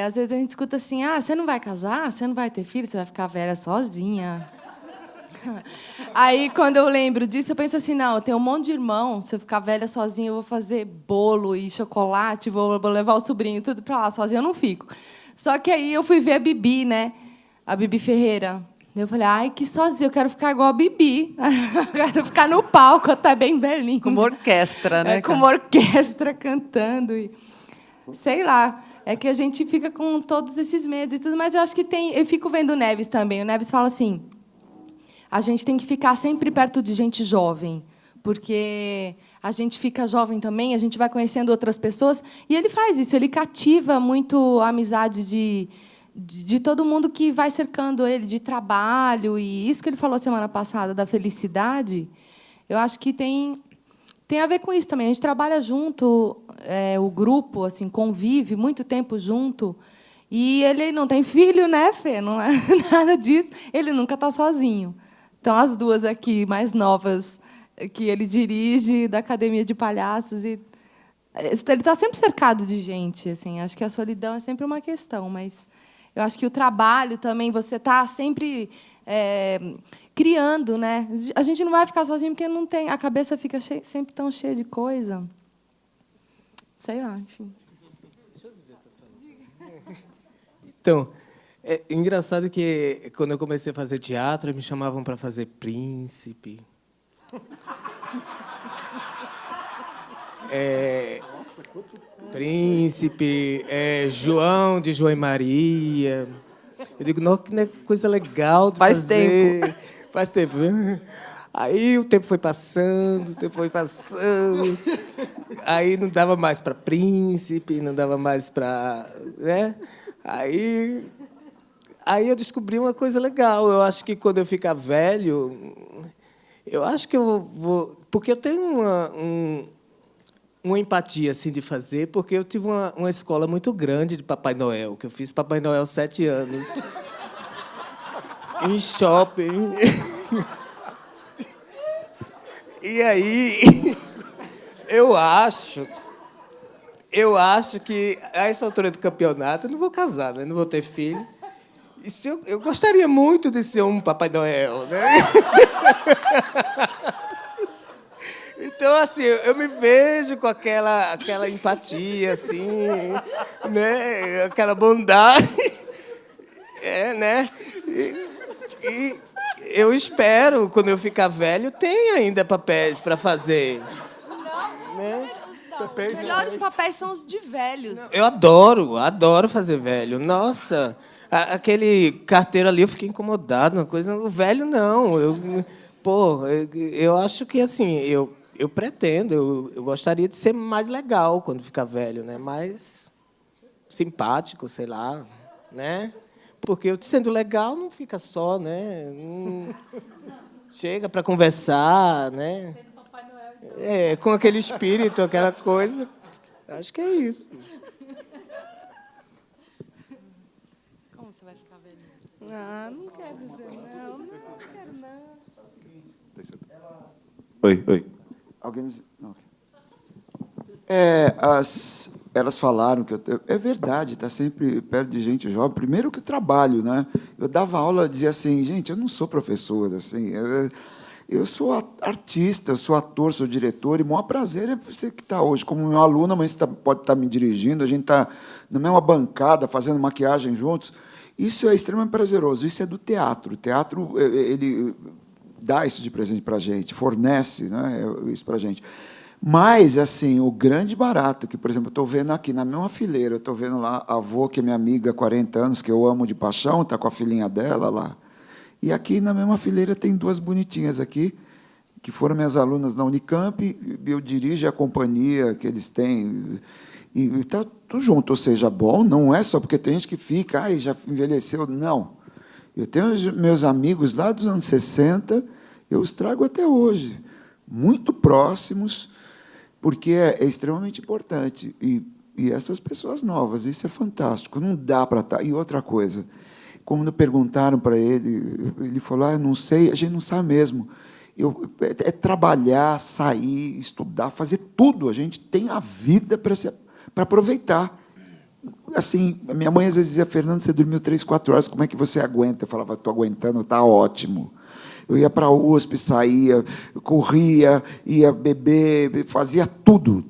às vezes a gente escuta assim, você não vai casar, você não vai ter filho, você vai ficar velha sozinha. Aí, quando eu lembro disso, eu penso assim, não, eu tenho um monte de irmão, se eu ficar velha sozinha, eu vou fazer bolo e chocolate, vou levar o sobrinho, tudo para lá, sozinha eu não fico. Só que aí eu fui ver a Bibi, né? A Bibi Ferreira. Eu falei, ai, que sozinha, eu quero ficar igual a Bibi. Eu quero ficar no palco, até bem velhinha. Com uma orquestra, né? Com uma orquestra cantando. E, sei lá, é que a gente fica com todos esses medos e tudo, mas eu acho que tem... Eu fico vendo o Neves também. O Neves fala assim, a gente tem que ficar sempre perto de gente jovem, porque a gente fica jovem também, a gente vai conhecendo outras pessoas, e ele faz isso, ele cativa muito a amizade de todo mundo que vai cercando ele, de trabalho, e isso que ele falou semana passada, da felicidade, eu acho que tem a ver com isso também. A gente trabalha junto, o grupo assim, convive muito tempo junto, e ele não tem filho, né, Fê? Não é nada disso. Ele nunca está sozinho. Então, as duas aqui, mais novas, que ele dirige, da Academia de Palhaços, e ele está sempre cercado de gente. Assim, acho que a solidão é sempre uma questão, mas eu acho que o trabalho também, você está sempre criando, né? A gente não vai ficar sozinho porque não tem, a cabeça fica sempre tão cheia de coisa. Sei lá, enfim. Deixa eu dizer, então, é engraçado que quando eu comecei a fazer teatro, me chamavam para fazer príncipe. Príncipe, João de João e Maria. Eu digo, não, que coisa legal de fazer. Tempo. Faz tempo. Aí o tempo foi passando, Aí não dava mais para príncipe, não dava mais para... né? Aí eu descobri uma coisa legal. Eu acho que quando eu ficar velho, eu acho que eu vou... Porque eu tenho uma empatia assim de fazer, porque eu tive uma escola muito grande de Papai Noel, que eu fiz Papai Noel 7 anos. Em shopping. E aí, eu acho que, a essa altura do campeonato, eu não vou casar, né? Não vou ter filho. E eu gostaria muito de ser um Papai Noel, né? Então, assim, eu me vejo com aquela empatia, assim, né? Aquela bondade. Né? E eu espero, quando eu ficar velho, tem ainda papéis para fazer. Não, né? os melhores papéis são os de velhos. Eu adoro fazer velho. Nossa, aquele carteiro ali eu fiquei incomodado, uma coisa. O velho não. Eu acho que assim, eu pretendo, eu gostaria de ser mais legal quando ficar velho, né? Mais simpático, sei lá, né? Porque eu sendo legal não fica só, né? Chega para conversar, né? Com aquele espírito, aquela coisa. Acho que é isso. Como você vai ficar velho? Não quero dizer não quero não. Oi. Alguém... Não. elas falaram que é verdade, está sempre perto de gente jovem. Primeiro que eu trabalho, né? Eu dava aula, dizia assim, gente, eu não sou professor, assim, eu sou artista, eu sou ator, sou diretor, e o maior prazer é você que está hoje como meu aluno, mas você pode estar me dirigindo, a gente está na mesma bancada, fazendo maquiagem juntos. Isso é extremamente prazeroso, isso é do teatro. O teatro, ele dá isso de presente para a gente, fornece, né, isso para a gente. Mas, assim, o grande barato, que, por exemplo, eu estou vendo aqui, na mesma fileira, eu estou vendo lá a avó, que é minha amiga há 40 anos, que eu amo de paixão, está com a filhinha dela lá. E aqui, na mesma fileira, tem duas bonitinhas aqui, que foram minhas alunas na Unicamp, eu dirijo a companhia que eles têm, e está tudo junto. Ou seja, bom, não é só porque tem gente que fica, ai, já envelheceu, não. Eu tenho os meus amigos lá dos anos 60, eu os trago até hoje, muito próximos, porque é extremamente importante. E essas pessoas novas, isso é fantástico, não dá para estar... E outra coisa, quando perguntaram para ele, ele falou, eu não sei, a gente não sabe mesmo. É trabalhar, sair, estudar, fazer tudo. A gente tem a vida para aproveitar. Assim, a minha mãe às vezes dizia, Fernando, você dormiu 3, 4 horas, como é que você aguenta? Eu falava, estou aguentando, está ótimo. Eu ia para a USP, saía, corria, ia beber, fazia tudo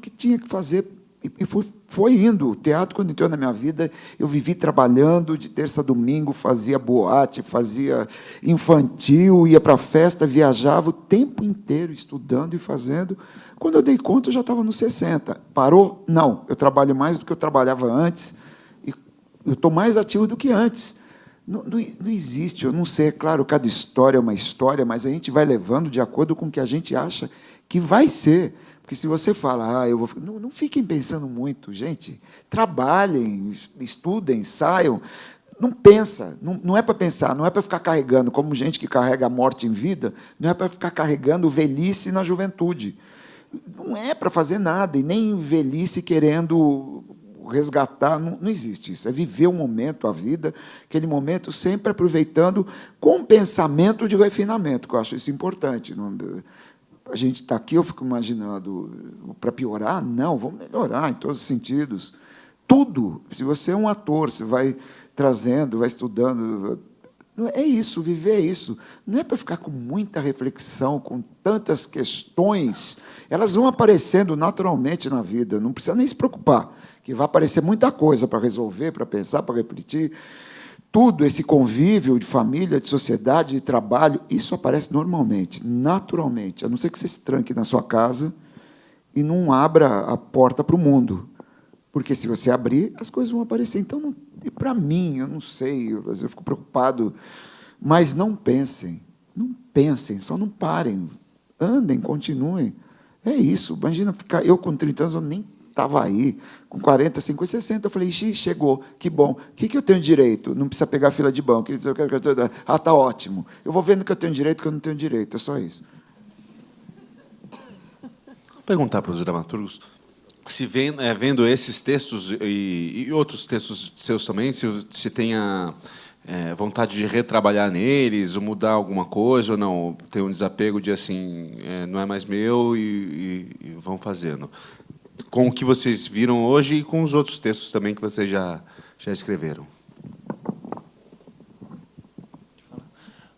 que tinha que fazer. E foi indo. O teatro, quando entrou na minha vida, eu vivi trabalhando de terça a domingo, fazia boate, fazia infantil, ia para a festa, viajava o tempo inteiro estudando e fazendo. Quando eu dei conta, eu já estava nos 60. Parou? Não. Eu trabalho mais do que eu trabalhava antes. E eu estou mais ativo do que antes. Não existe, eu não sei, é claro, cada história é uma história, mas a gente vai levando de acordo com o que a gente acha que vai ser. Porque se você fala, eu vou... Não fiquem pensando muito, gente. Trabalhem, estudem, saiam. Não pensa, não é para pensar, não é para ficar carregando, como gente que carrega a morte em vida, não é para ficar carregando velhice na juventude. Não é para fazer nada, e nem velhice querendo resgatar, não existe isso. É viver o momento, a vida, aquele momento sempre aproveitando com pensamento de refinamento, que eu acho isso importante. A gente está aqui, eu fico imaginando, para piorar? Não, vamos melhorar em todos os sentidos. Tudo. Se você é um ator, você vai trazendo, vai estudando. É isso, viver é isso. Não é para ficar com muita reflexão, com tantas questões. Elas vão aparecendo naturalmente na vida, não precisa nem se preocupar, que vai aparecer muita coisa para resolver, para pensar, para refletir. Tudo, esse convívio de família, de sociedade, de trabalho, isso aparece normalmente, naturalmente, a não ser que você se tranque na sua casa e não abra a porta para o mundo. Porque, se você abrir, as coisas vão aparecer. Então, e para mim, eu não sei, às vezes eu fico preocupado, mas não pensem, só não parem, andem, continuem. É isso, imagina ficar... Eu, com 30 anos, eu nem estava aí, com 40, 50, 60, eu falei, chegou, que bom. O que eu tenho direito? Não precisa pegar fila de banco. Está ótimo. Eu vou vendo que eu tenho direito, que eu não tenho direito, é só isso. Vou perguntar para os dramaturgos, se vendo esses textos e outros textos seus também, se tem a vontade de retrabalhar neles, ou mudar alguma coisa, ou não, tem um desapego de, assim, não é mais meu e vão fazendo. Com o que vocês viram hoje e com os outros textos também que vocês já escreveram.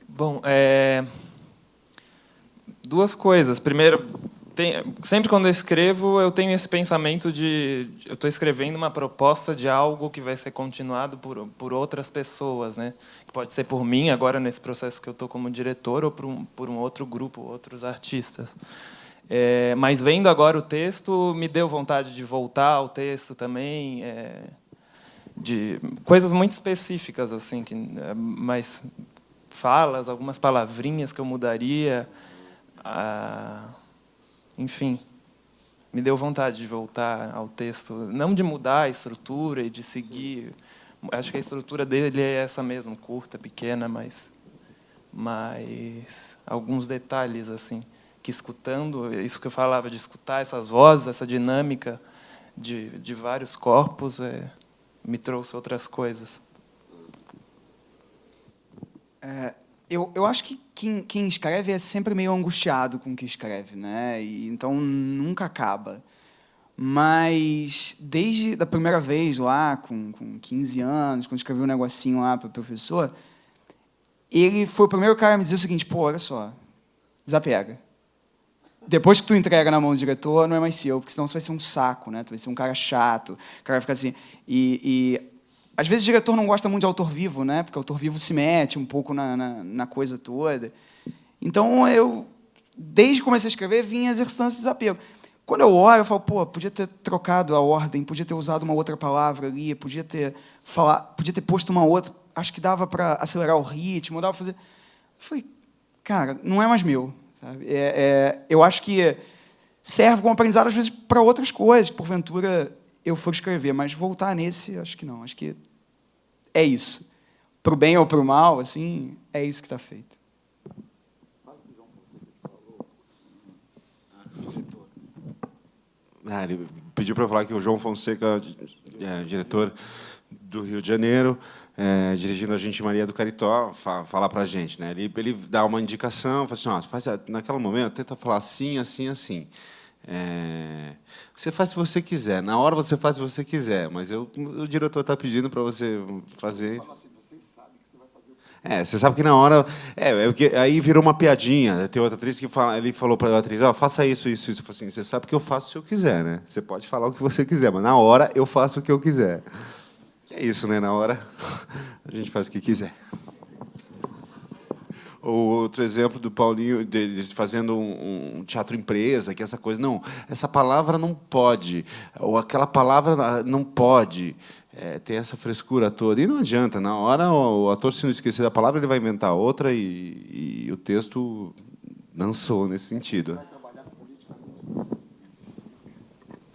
Bom, duas coisas. Primeiro, sempre quando eu escrevo, eu tenho esse pensamento de... Eu estou escrevendo uma proposta de algo que vai ser continuado por outras pessoas, né? Que pode ser por mim, agora nesse processo que eu estou como diretor, ou por um outro grupo, outros artistas. Mas vendo agora o texto, me deu vontade de voltar ao texto também, de coisas muito específicas, assim, mas falas, algumas palavrinhas que eu mudaria, enfim, me deu vontade de voltar ao texto, não de mudar a estrutura e de seguir. Acho que a estrutura dele é essa mesmo, curta, pequena, mas alguns detalhes assim. Que escutando, isso que eu falava, de escutar essas vozes, essa dinâmica de vários corpos, me trouxe outras coisas. Eu acho que quem escreve é sempre meio angustiado com o que escreve, né? E então nunca acaba. Mas, desde a primeira vez lá, com 15 anos, quando escrevi um negocinho lá para o professor, ele foi o primeiro cara a me dizer o seguinte: pô, olha só, desapega. Depois que tu entrega na mão do diretor, não é mais seu, porque senão você vai ser um saco, né? Tu vai ser um cara chato, o cara vai ficar assim... E às vezes o diretor não gosta muito de autor vivo, né? Porque o autor vivo se mete um pouco na coisa toda. Então, eu, desde que comecei a escrever, vinha exercitando esse desapego. Quando eu olho, eu falo, pô, podia ter trocado a ordem, podia ter usado uma outra palavra ali, podia ter posto uma outra, acho que dava para acelerar o ritmo, dava para fazer... Eu falei, cara, não é mais meu. Sabe? Eu acho que serve como aprendizado, às vezes, para outras coisas, que, porventura, eu for escrever, mas voltar nesse, acho que não. Acho que é isso. Para o bem ou para o mal, assim, é isso que está feito. Ele pediu para eu falar que o João Fonseca, diretor do Rio de Janeiro, dirigindo a gente Maria do Caritó, falar para a gente, né? Ele dá uma indicação, fala assim, naquele momento, tenta falar assim, assim, assim. Você faz se você quiser, na hora você faz se você quiser, mas o diretor está pedindo para você fazer... Você sabe que na hora... aí virou uma piadinha. Tem outra atriz que ele falou para a atriz, faça isso, isso, isso. Eu falei assim, você sabe que eu faço se eu quiser, né? Você pode falar o que você quiser, mas na hora eu faço o que eu quiser. É isso, né? Na hora a gente faz o que quiser. Outro exemplo do Paulinho, deles fazendo um teatro empresa, que essa coisa, não, essa palavra não pode, ou aquela palavra não pode, tem essa frescura toda. E não adianta, na hora o ator, se não esquecer da palavra, ele vai inventar outra e o texto dançou nesse sentido.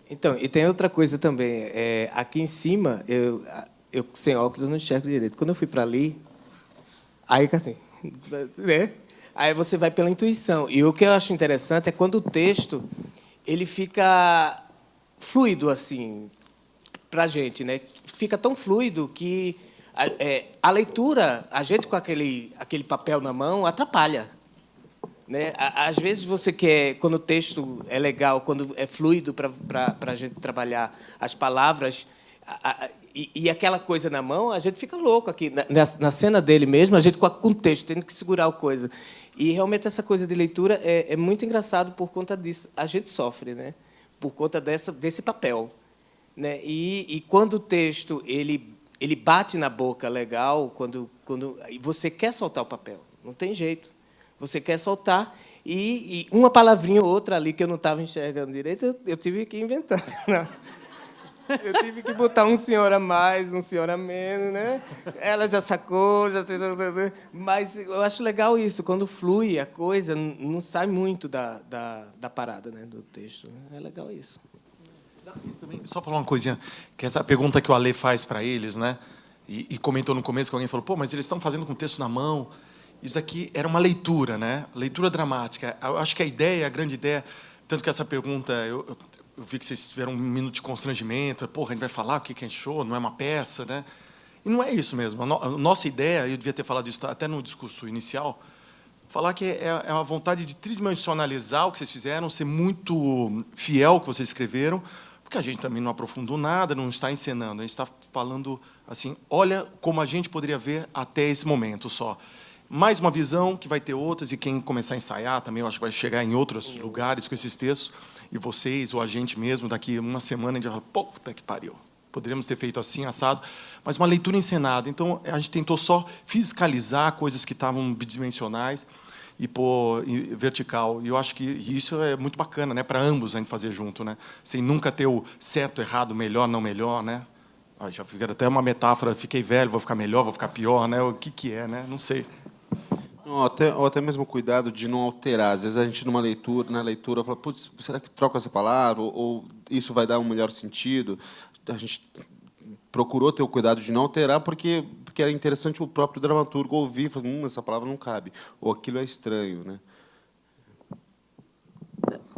Então, e tem outra coisa também. Aqui em cima, eu sem óculos não enxergo direito. Quando eu fui para ali, aí, né? Aí você vai pela intuição. E o que eu acho interessante é quando o texto ele fica fluido assim para a gente, né? Fica tão fluido que a leitura, a gente com aquele papel na mão atrapalha, né? Às vezes você quer, quando o texto é legal, quando é fluido para a gente trabalhar as palavras. E aquela coisa na mão, a gente fica louco aqui. Na cena dele mesmo, a gente com o texto, tendo que segurar a coisa. E, realmente, essa coisa de leitura é muito engraçado por conta disso. A gente sofre, né? Por conta desse papel. Né? E quando o texto ele bate na boca legal, quando você quer soltar o papel. Não tem jeito. Você quer soltar. E uma palavrinha ou outra ali que eu não estava enxergando direito, eu tive que inventar. Eu tive que botar um senhor a mais, um senhor a menos, né? Ela já sacou, mas eu acho legal isso, quando flui a coisa, não sai muito da parada, né, do texto. É legal isso. Só falar uma coisinha, que essa pergunta que o Ale faz para eles, né? E comentou no começo que alguém falou, pô, mas eles estão fazendo com o texto na mão. Isso aqui era uma leitura, né? Leitura dramática. Eu acho que a ideia, a grande ideia, tanto que essa pergunta... Eu vi que vocês tiveram um minuto de constrangimento. Porra, a gente vai falar o que a gente achou, não é uma peça, né? E não é isso mesmo. A nossa ideia, eu devia ter falado isso até no discurso inicial, falar que é uma vontade de tridimensionalizar o que vocês fizeram, ser muito fiel ao que vocês escreveram, porque a gente também não aprofundou nada, não está encenando. A gente está falando assim, olha como a gente poderia ver até esse momento só. Mais uma visão, que vai ter outras, e quem começar a ensaiar também, eu acho que vai chegar em outros lugares com esses textos, e vocês, ou a gente mesmo, daqui uma semana, a gente vai falar, puta que pariu, poderíamos ter feito assim, assado, mas uma leitura encenada. Então, a gente tentou só fiscalizar coisas que estavam bidimensionais e pôr vertical. E eu acho que isso é muito bacana, né, para ambos a gente fazer junto, né, sem nunca ter o certo, errado, melhor, não melhor, né. Já fica até uma metáfora, fiquei velho, vou ficar melhor, vou ficar pior, né, o que é, né, não sei. Ou até mesmo cuidado de não alterar. Às vezes a gente, na leitura, fala, putz, será que troca essa palavra? Ou isso vai dar um melhor sentido? A gente procurou ter o cuidado de não alterar, porque era interessante o próprio dramaturgo ouvir, falar, essa palavra não cabe, ou aquilo é estranho, né?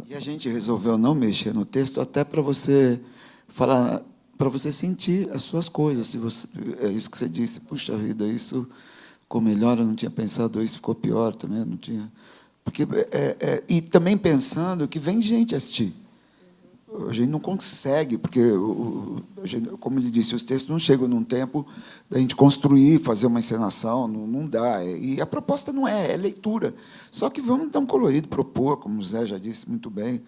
E a gente resolveu não mexer no texto até para você falar, para você sentir as suas coisas. Se você, é isso que você disse, puxa vida, isso ficou melhor, eu não tinha pensado isso, ficou pior também, não tinha. Porque e também pensando que vem gente assistir. a gente não consegue, porque, como ele disse, os textos não chegam num tempo da gente construir, fazer uma encenação, não dá. E a proposta não é leitura. Só que vamos dar um colorido, propor, como o Zé já disse muito bem,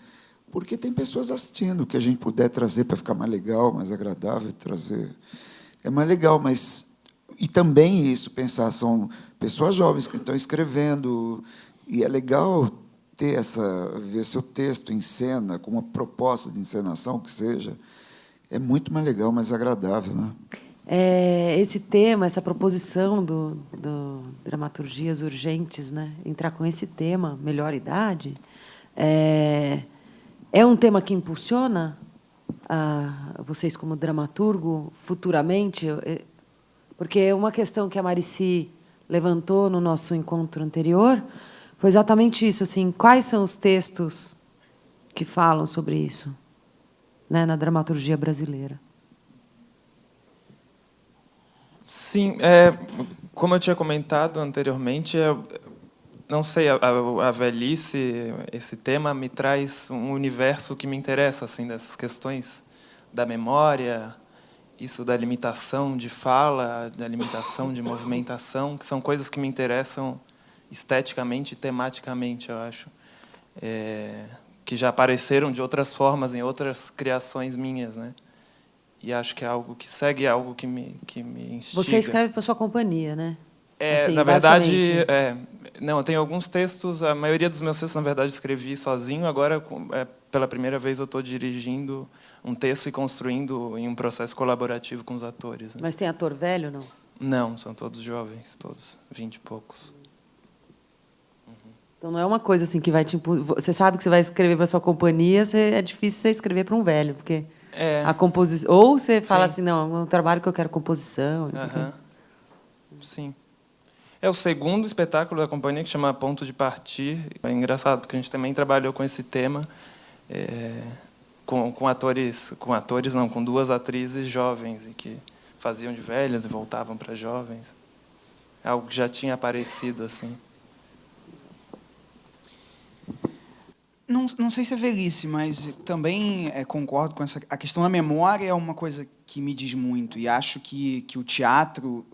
porque tem pessoas assistindo, que a gente puder trazer para ficar mais legal, mais agradável, trazer... É mais legal, mas... E também isso, pensar, são pessoas jovens que estão escrevendo, e é legal ver seu texto em cena, com uma proposta de encenação que seja, é muito mais legal, mais agradável, né? Esse tema, essa proposição do Dramaturgias Urgentes, né? Entrar com esse tema, melhor idade, é um tema que impulsiona vocês como dramaturgo futuramente? Porque uma questão que a Marici levantou no nosso encontro anterior foi exatamente isso, assim, quais são os textos que falam sobre isso, né, na dramaturgia brasileira? Sim, como eu tinha comentado anteriormente, não sei, a velhice, esse tema me traz um universo que me interessa, assim, dessas questões da memória, isso da limitação de fala, da limitação de movimentação, que são coisas que me interessam esteticamente e tematicamente, eu acho, que já apareceram de outras formas em outras criações minhas, né? E acho que é algo que segue, algo que me instiga. Você escreve para sua companhia, né? Assim, na verdade, não, eu tenho alguns textos, a maioria dos meus textos, na verdade, escrevi sozinho, agora, pela primeira vez, eu estou dirigindo um texto e construindo em um processo colaborativo com os atores. Né? Mas tem ator velho, não? Não, são todos jovens, todos, 20 e poucos. Então não é uma coisa assim que vai você sabe que você vai escrever para sua companhia, é difícil você escrever para um velho, porque a composição, ou você fala assim, não, é um trabalho que eu quero composição. Sim. É o segundo espetáculo da companhia, que chama Ponto de Partir. É engraçado, porque a gente também trabalhou com esse tema, com duas atrizes jovens, e que faziam de velhas e voltavam para jovens. É algo que já tinha aparecido, assim. Não sei se é velhice, mas também concordo com essa... A questão da memória é uma coisa que me diz muito, e acho que o teatro...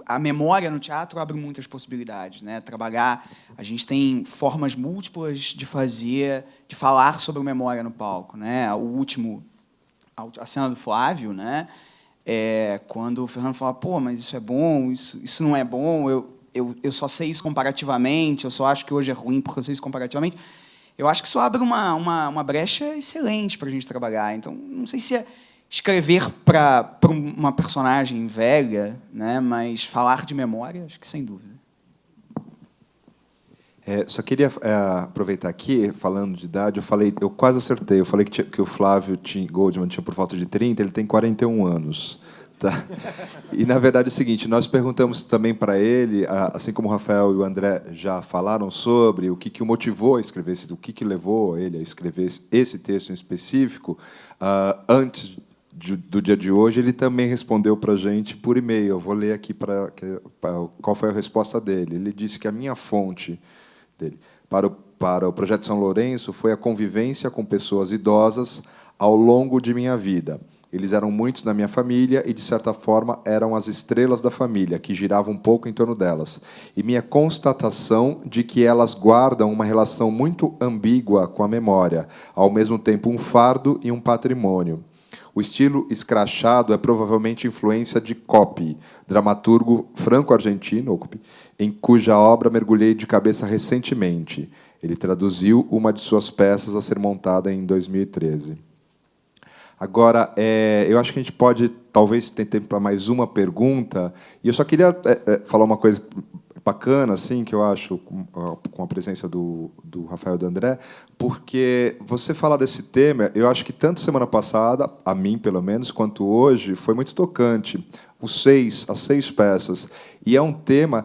A memória no teatro abre muitas possibilidades, né? Trabalhar... A gente tem formas múltiplas de falar sobre memória no palco, né? O último... A cena do Flávio, né? Quando o Fernando fala, pô, mas isso é bom, isso não é bom, eu só sei isso comparativamente, eu só acho que hoje é ruim porque eu sei isso comparativamente... Eu acho que isso abre uma brecha excelente para a gente trabalhar. Então, não sei se é escrever para uma personagem velha, né, mas falar de memória, acho que sem dúvida. Só queria aproveitar aqui, falando de idade, eu quase acertei. Eu falei que o Flávio Goldman tinha por volta de 30, ele tem 41 anos. Tá? E, na verdade, é o seguinte, nós perguntamos também para ele, assim como o Rafael e o André já falaram sobre o que o motivou a escrever, o que levou ele a escrever esse texto em específico, antes do dia de hoje, ele também respondeu para a gente por e-mail. Eu vou ler aqui qual foi a resposta dele. Ele disse que a minha fonte dele para o Projeto São Lourenço foi a convivência com pessoas idosas ao longo de minha vida. Eles eram muitos na minha família e, de certa forma, eram as estrelas da família, que giravam um pouco em torno delas. E minha constatação de que elas guardam uma relação muito ambígua com a memória, ao mesmo tempo um fardo e um patrimônio. O estilo escrachado é provavelmente influência de Coppi, dramaturgo franco-argentino, em cuja obra mergulhei de cabeça recentemente. Ele traduziu uma de suas peças a ser montada em 2013. Agora, eu acho que a gente pode, talvez, ter tempo para mais uma pergunta. E eu só queria falar uma coisa bacana, assim, que eu acho, com a presença do Rafael e do André, porque você falar desse tema, eu acho que tanto semana passada, a mim, pelo menos, quanto hoje, foi muito tocante. As 6 peças. E é um tema...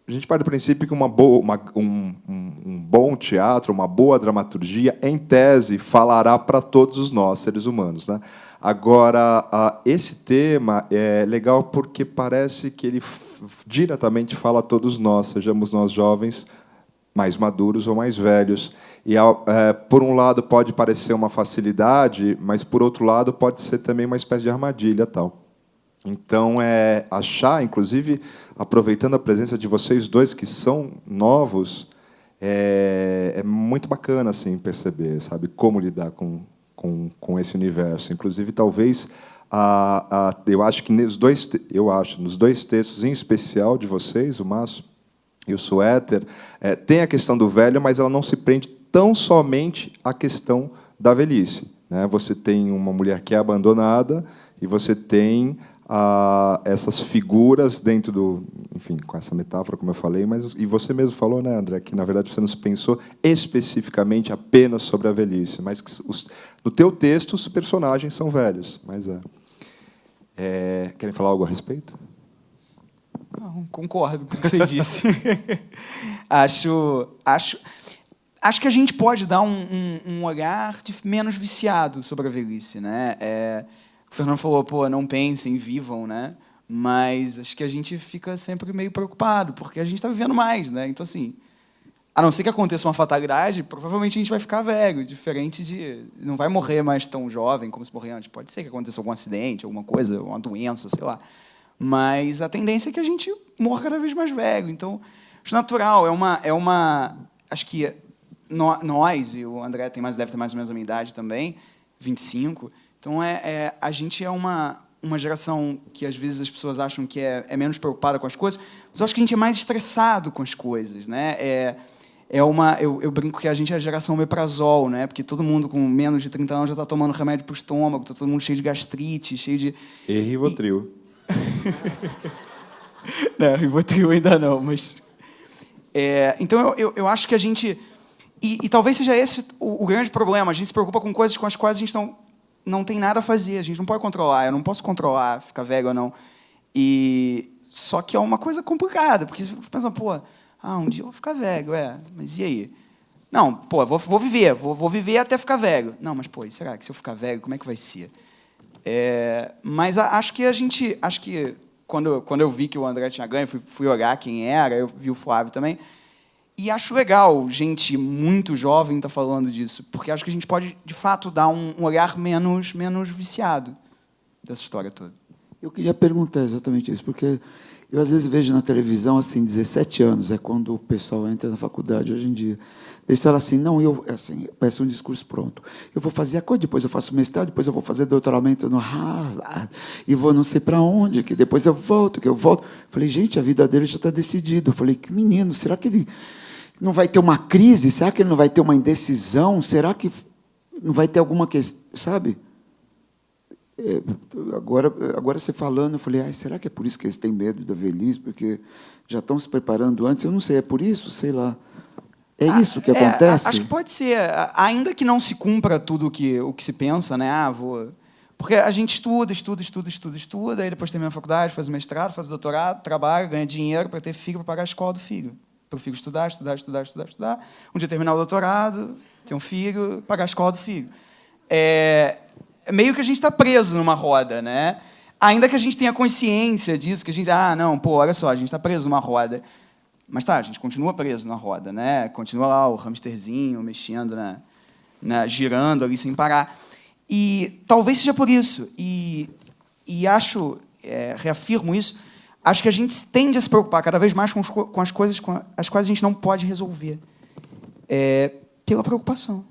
A gente parte do princípio que um bom teatro, uma boa dramaturgia, em tese, falará para todos nós, seres humanos, né? Agora, esse tema é legal porque parece que ele diretamente fala a todos nós, sejamos nós jovens, mais maduros ou mais velhos. E, por um lado, pode parecer uma facilidade, mas, por outro lado, pode ser também uma espécie de armadilha, tal. Então, achar, inclusive, aproveitando a presença de vocês dois, que são novos, é muito bacana assim, perceber, sabe, como lidar com esse universo. Inclusive, talvez, eu acho que nos dois textos, em especial de vocês, o Márcio e o Suéter, tem a questão do velho, mas ela não se prende tão somente à questão da velhice, né? Você tem uma mulher que é abandonada e você tem essas figuras dentro do... Enfim, com essa metáfora, como eu falei, mas e você mesmo falou, né, André, que, na verdade, você não se pensou especificamente apenas sobre a velhice, mas que no teu texto os personagens são velhos. Mas querem falar algo a respeito? Não, concordo com o que você disse. Acho que a gente pode dar um olhar menos viciado sobre a velhice, né? O Fernando falou, pô, não pensem, vivam, né? Mas acho que a gente fica sempre meio preocupado, porque a gente está vivendo mais, né? Então, assim, a não ser que aconteça uma fatalidade, provavelmente a gente vai ficar velho, diferente de... Não vai morrer mais tão jovem como se morria antes. Pode ser que aconteça algum acidente, alguma coisa, uma doença, sei lá. Mas a tendência é que a gente morra cada vez mais velho. Então, acho natural, acho que nós, e o André deve ter mais ou menos a minha idade também, 25. Então, a gente é uma geração que, às vezes, as pessoas acham que é menos preocupada com as coisas, mas eu acho que a gente é mais estressado com as coisas, né? Eu brinco que a gente é a geração omeprazol, né? Porque todo mundo com menos de 30 anos já está tomando remédio para o estômago, está todo mundo cheio de gastrite, cheio de... E Rivotril. Não, Rivotril ainda não, mas... Então, eu acho que a gente... E talvez seja esse o grande problema. A gente se preocupa com coisas com as quais a gente não tem nada a fazer. A gente não pode controlar. Eu não posso controlar ficar velho ou não. Só que é uma coisa complicada, porque você pensa, pô, um dia eu vou ficar velho, mas e aí? Não, pô, vou viver até ficar velho. Não, mas, pô, será que se eu ficar velho, como é que vai ser? Mas acho que quando eu vi que o André tinha ganho, fui olhar quem era, eu vi o Flávio também, e acho legal gente muito jovem estar falando disso, porque acho que a gente pode, de fato, dar um olhar menos viciado dessa história toda. Eu queria perguntar exatamente isso, porque eu, às vezes, vejo na televisão, assim, 17 anos, é quando o pessoal entra na faculdade hoje em dia. Eles falam assim, não, parece um discurso pronto. Eu vou fazer a coisa, depois eu faço mestrado, depois eu vou fazer doutoramento no Harvard, e vou não sei para onde, que depois eu volto. Falei, gente, a vida dele já está decidida. Eu falei, que menino, será que ele não vai ter uma crise? Será que ele não vai ter uma indecisão? Será que não vai ter alguma questão, sabe? Agora você falando, eu falei, será que é por isso que eles têm medo da velhice? Porque já estão se preparando antes? Eu não sei, é por isso? Sei lá. É isso que acontece? Acho que pode ser. Ainda que não se cumpra tudo o que se pensa, né? Porque a gente estuda, aí depois termina a faculdade, faz o mestrado, faz o doutorado, trabalha, ganha dinheiro para ter filho, para pagar a escola do filho. Para o filho estudar. Um dia terminar o doutorado, ter um filho, pagar a escola do filho. Meio que a gente está preso numa roda, né? Ainda que a gente tenha consciência disso, que a gente... não, pô, olha só, a gente está preso numa roda. Mas a gente continua preso na roda, né? Continua lá o hamsterzinho mexendo, girando ali sem parar. E talvez seja por isso. E acho, reafirmo isso, acho que a gente tende a se preocupar cada vez mais com as coisas com as quais a gente não pode resolver. Pela preocupação.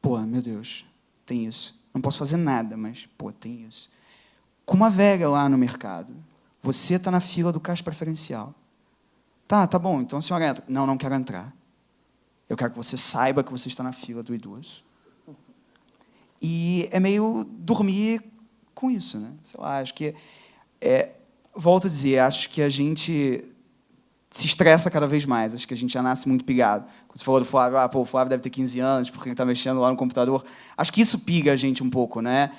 Pô, meu Deus, tem isso. Não posso fazer nada, mas, pô, tem isso. Com uma velha lá no mercado, você está na fila do caixa preferencial. Tá bom, então a senhora entra. Não quero entrar. Eu quero que você saiba que você está na fila do idoso. E é meio dormir com isso, né? Sei lá, acho que... volto a dizer, acho que a gente se estressa cada vez mais. Acho que a gente já nasce muito pilhado. Quando você falou do Flávio, o Flávio deve ter 15 anos porque ele está mexendo lá no computador. Acho que isso piga a gente um pouco, né?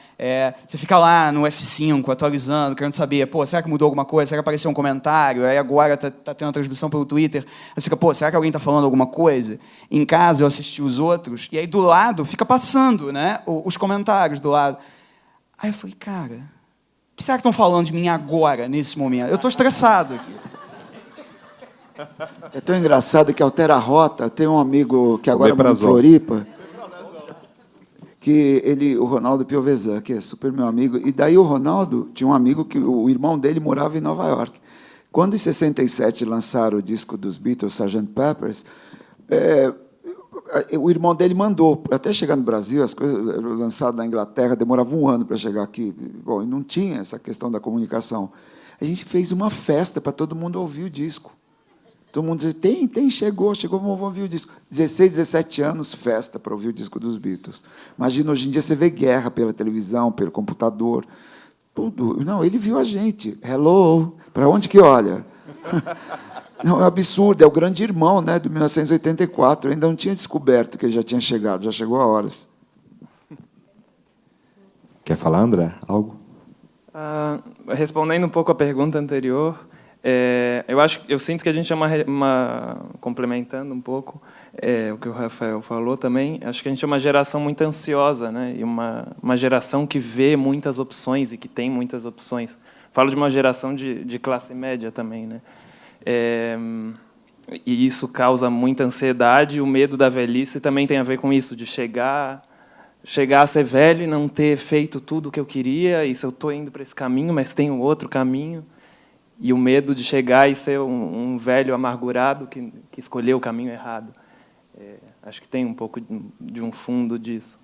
Você fica lá no F5, atualizando, querendo saber, será que mudou alguma coisa? Será que apareceu um comentário? Aí agora está tendo a transmissão pelo Twitter. Aí você fica, será que alguém está falando alguma coisa? Em casa eu assisti os outros, e aí do lado fica passando, né? Os comentários do lado. Aí eu falei, cara, o que será que estão falando de mim agora, nesse momento? Eu estou estressado aqui. É tão engraçado que altera a rota. Tem um amigo que agora mora em Omeprazol. Floripa, que o Ronaldo Piovesan, que é super meu amigo, e daí o Ronaldo tinha um amigo que o irmão dele morava em Nova York. Quando em 67 lançaram o disco dos Beatles, Sgt. Peppers, o irmão dele mandou, até chegar no Brasil, as coisas lançadas na Inglaterra, demorava um ano para chegar aqui. Bom, e não tinha essa questão da comunicação. A gente fez uma festa para todo mundo ouvir o disco. Todo mundo dizia, chegou, vamos ouvir o disco. 16, 17 anos, festa para ouvir o disco dos Beatles. Imagina, hoje em dia você vê guerra pela televisão, pelo computador, tudo. Não, ele viu a gente. Hello, para onde que olha? Não, é absurdo, é o grande irmão, né, de 1984. Eu ainda não tinha descoberto que ele já tinha chegado, já chegou há horas. Quer falar, André? Algo? Respondendo um pouco à pergunta anterior, eu sinto que a gente complementando um pouco o que o Rafael falou também, acho que a gente é uma geração muito ansiosa, né? E uma geração que vê muitas opções e que tem muitas opções. Falo de uma geração de classe média também, né? E isso causa muita ansiedade. O medo da velhice também tem a ver com isso, de chegar a ser velho e não ter feito tudo o que eu queria, e se eu estou indo para esse caminho, mas tem um outro caminho. E o medo de chegar e ser um velho amargurado que escolheu o caminho errado. Acho que tem um pouco de um fundo disso.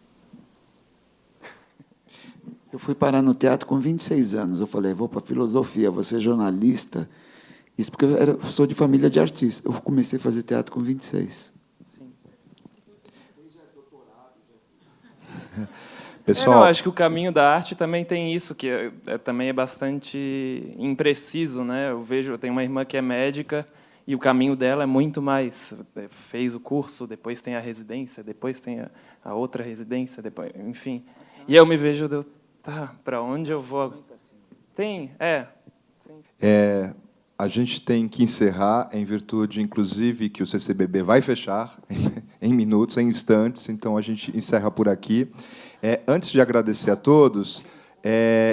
Eu fui parar no teatro com 26 anos. Eu falei, vou para a filosofia, vou ser jornalista. Isso porque eu sou de família de artistas. Eu comecei a fazer teatro com 26. Sim. Pessoal, acho que o caminho da arte também tem isso, que também é bastante impreciso, né? Eu tenho uma irmã que é médica e o caminho dela é muito mais. Fez o curso, depois tem a residência, depois tem a outra residência, depois, enfim. E eu me vejo, para onde eu vou? Tem, a gente tem que encerrar em virtude, inclusive, que o CCBB vai fechar em minutos, em instantes, então a gente encerra por aqui. Antes de agradecer a todos,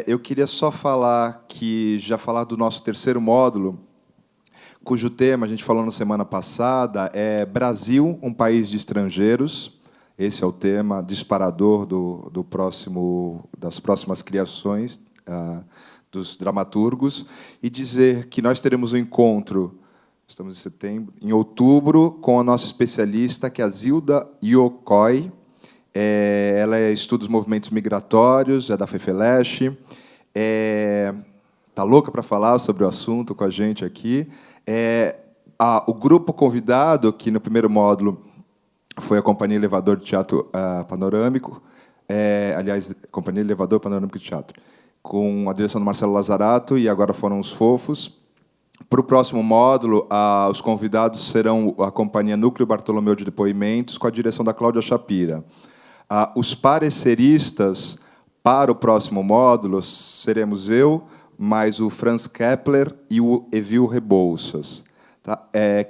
eu queria só falar do nosso terceiro módulo, cujo tema, a gente falou na semana passada, é Brasil, um país de estrangeiros. Esse é o tema disparador das próximas criações dos dramaturgos, e dizer que nós teremos um encontro, estamos em setembro, em outubro, com a nossa especialista, que é a Zilda Iocoi. Ela estuda os movimentos migratórios, é da FEFELESH, está louca para falar sobre o assunto com a gente aqui. O grupo convidado, que no primeiro módulo foi a Companhia Elevador de Teatro Panorâmico, aliás, Companhia Elevador Panorâmico de Teatro, com a direção do Marcelo Lazarato, e agora foram os Fofos. Para o próximo módulo, os convidados serão a Companhia Núcleo Bartolomeu de Depoimentos, com a direção da Cláudia Shapira. Os pareceristas, para o próximo módulo, seremos eu, mais o Franz Kepler e o Evil Rebouças. Tá?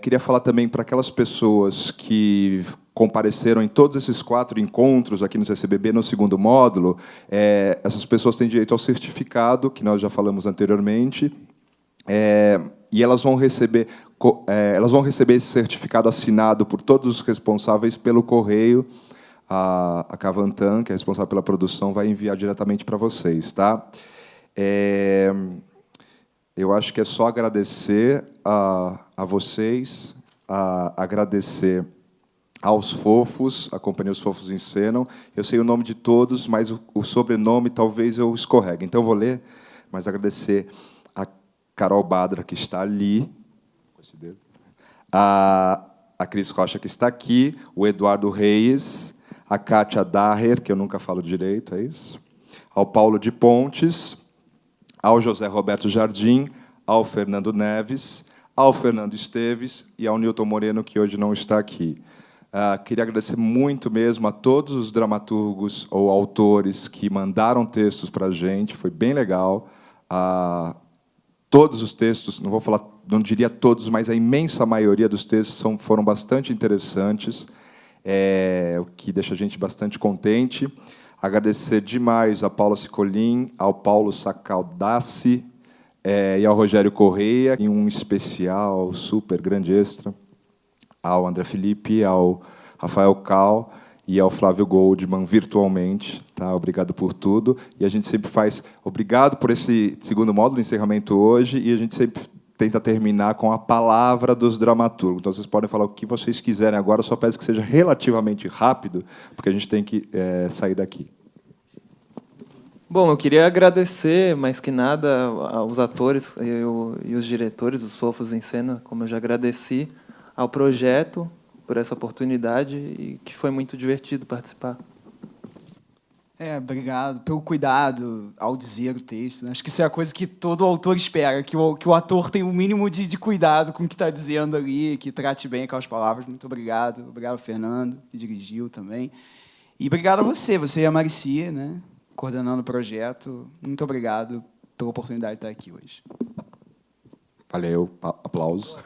Queria falar também para aquelas pessoas que compareceram em todos esses 4 encontros aqui no CCBB, no segundo módulo, essas pessoas têm direito ao certificado, que nós já falamos anteriormente, e elas vão receber esse certificado assinado por todos os responsáveis pelo correio. A Cavantan, que é responsável pela produção, vai enviar diretamente para vocês. Tá? Eu acho que é só agradecer a vocês, agradecer aos Fofos, a Companhia Os Fofos Encenam. Eu sei o nome de todos, mas o sobrenome talvez eu escorregue. Então, eu vou ler, mas agradecer a Carol Badra, que está ali, a Cris Rocha, que está aqui, o Eduardo Reis, a Kátia Daher, que eu nunca falo direito, é isso? Ao Paulo de Pontes, ao José Roberto Jardim, ao Fernando Neves, ao Fernando Esteves e ao Nilton Moreno, que hoje não está aqui. Queria agradecer muito mesmo a todos os dramaturgos ou autores que mandaram textos para a gente, foi bem legal. Todos os textos, não diria todos, mas a imensa maioria dos textos foram bastante interessantes, o que deixa a gente bastante contente. Agradecer demais a Paula Cicolin, ao Paulo Sacaldassi, e ao Rogério Correia, em um especial super grande extra, ao André Felipe, ao Rafael Cal e ao Flávio Goldman virtualmente. Tá? Obrigado por tudo. E a gente sempre faz obrigado por esse segundo módulo, encerramento hoje, e a gente sempre tenta terminar com a palavra dos dramaturgos. Então, vocês podem falar o que vocês quiserem agora, só peço que seja relativamente rápido, porque a gente tem que sair daqui. Bom, eu queria agradecer, mais que nada, aos atores e os diretores, os Fofos em Cena, como eu já agradeci, ao projeto por essa oportunidade e que foi muito divertido participar. Obrigado pelo cuidado ao dizer o texto. Acho que isso é a coisa que todo autor espera, que o ator tenha o mínimo de cuidado com o que está dizendo ali, que trate bem aquelas palavras. Muito obrigado. Obrigado ao Fernando, que dirigiu também. E obrigado a você e a Marici, né, coordenando o projeto. Muito obrigado pela oportunidade de estar aqui hoje. Valeu, aplausos.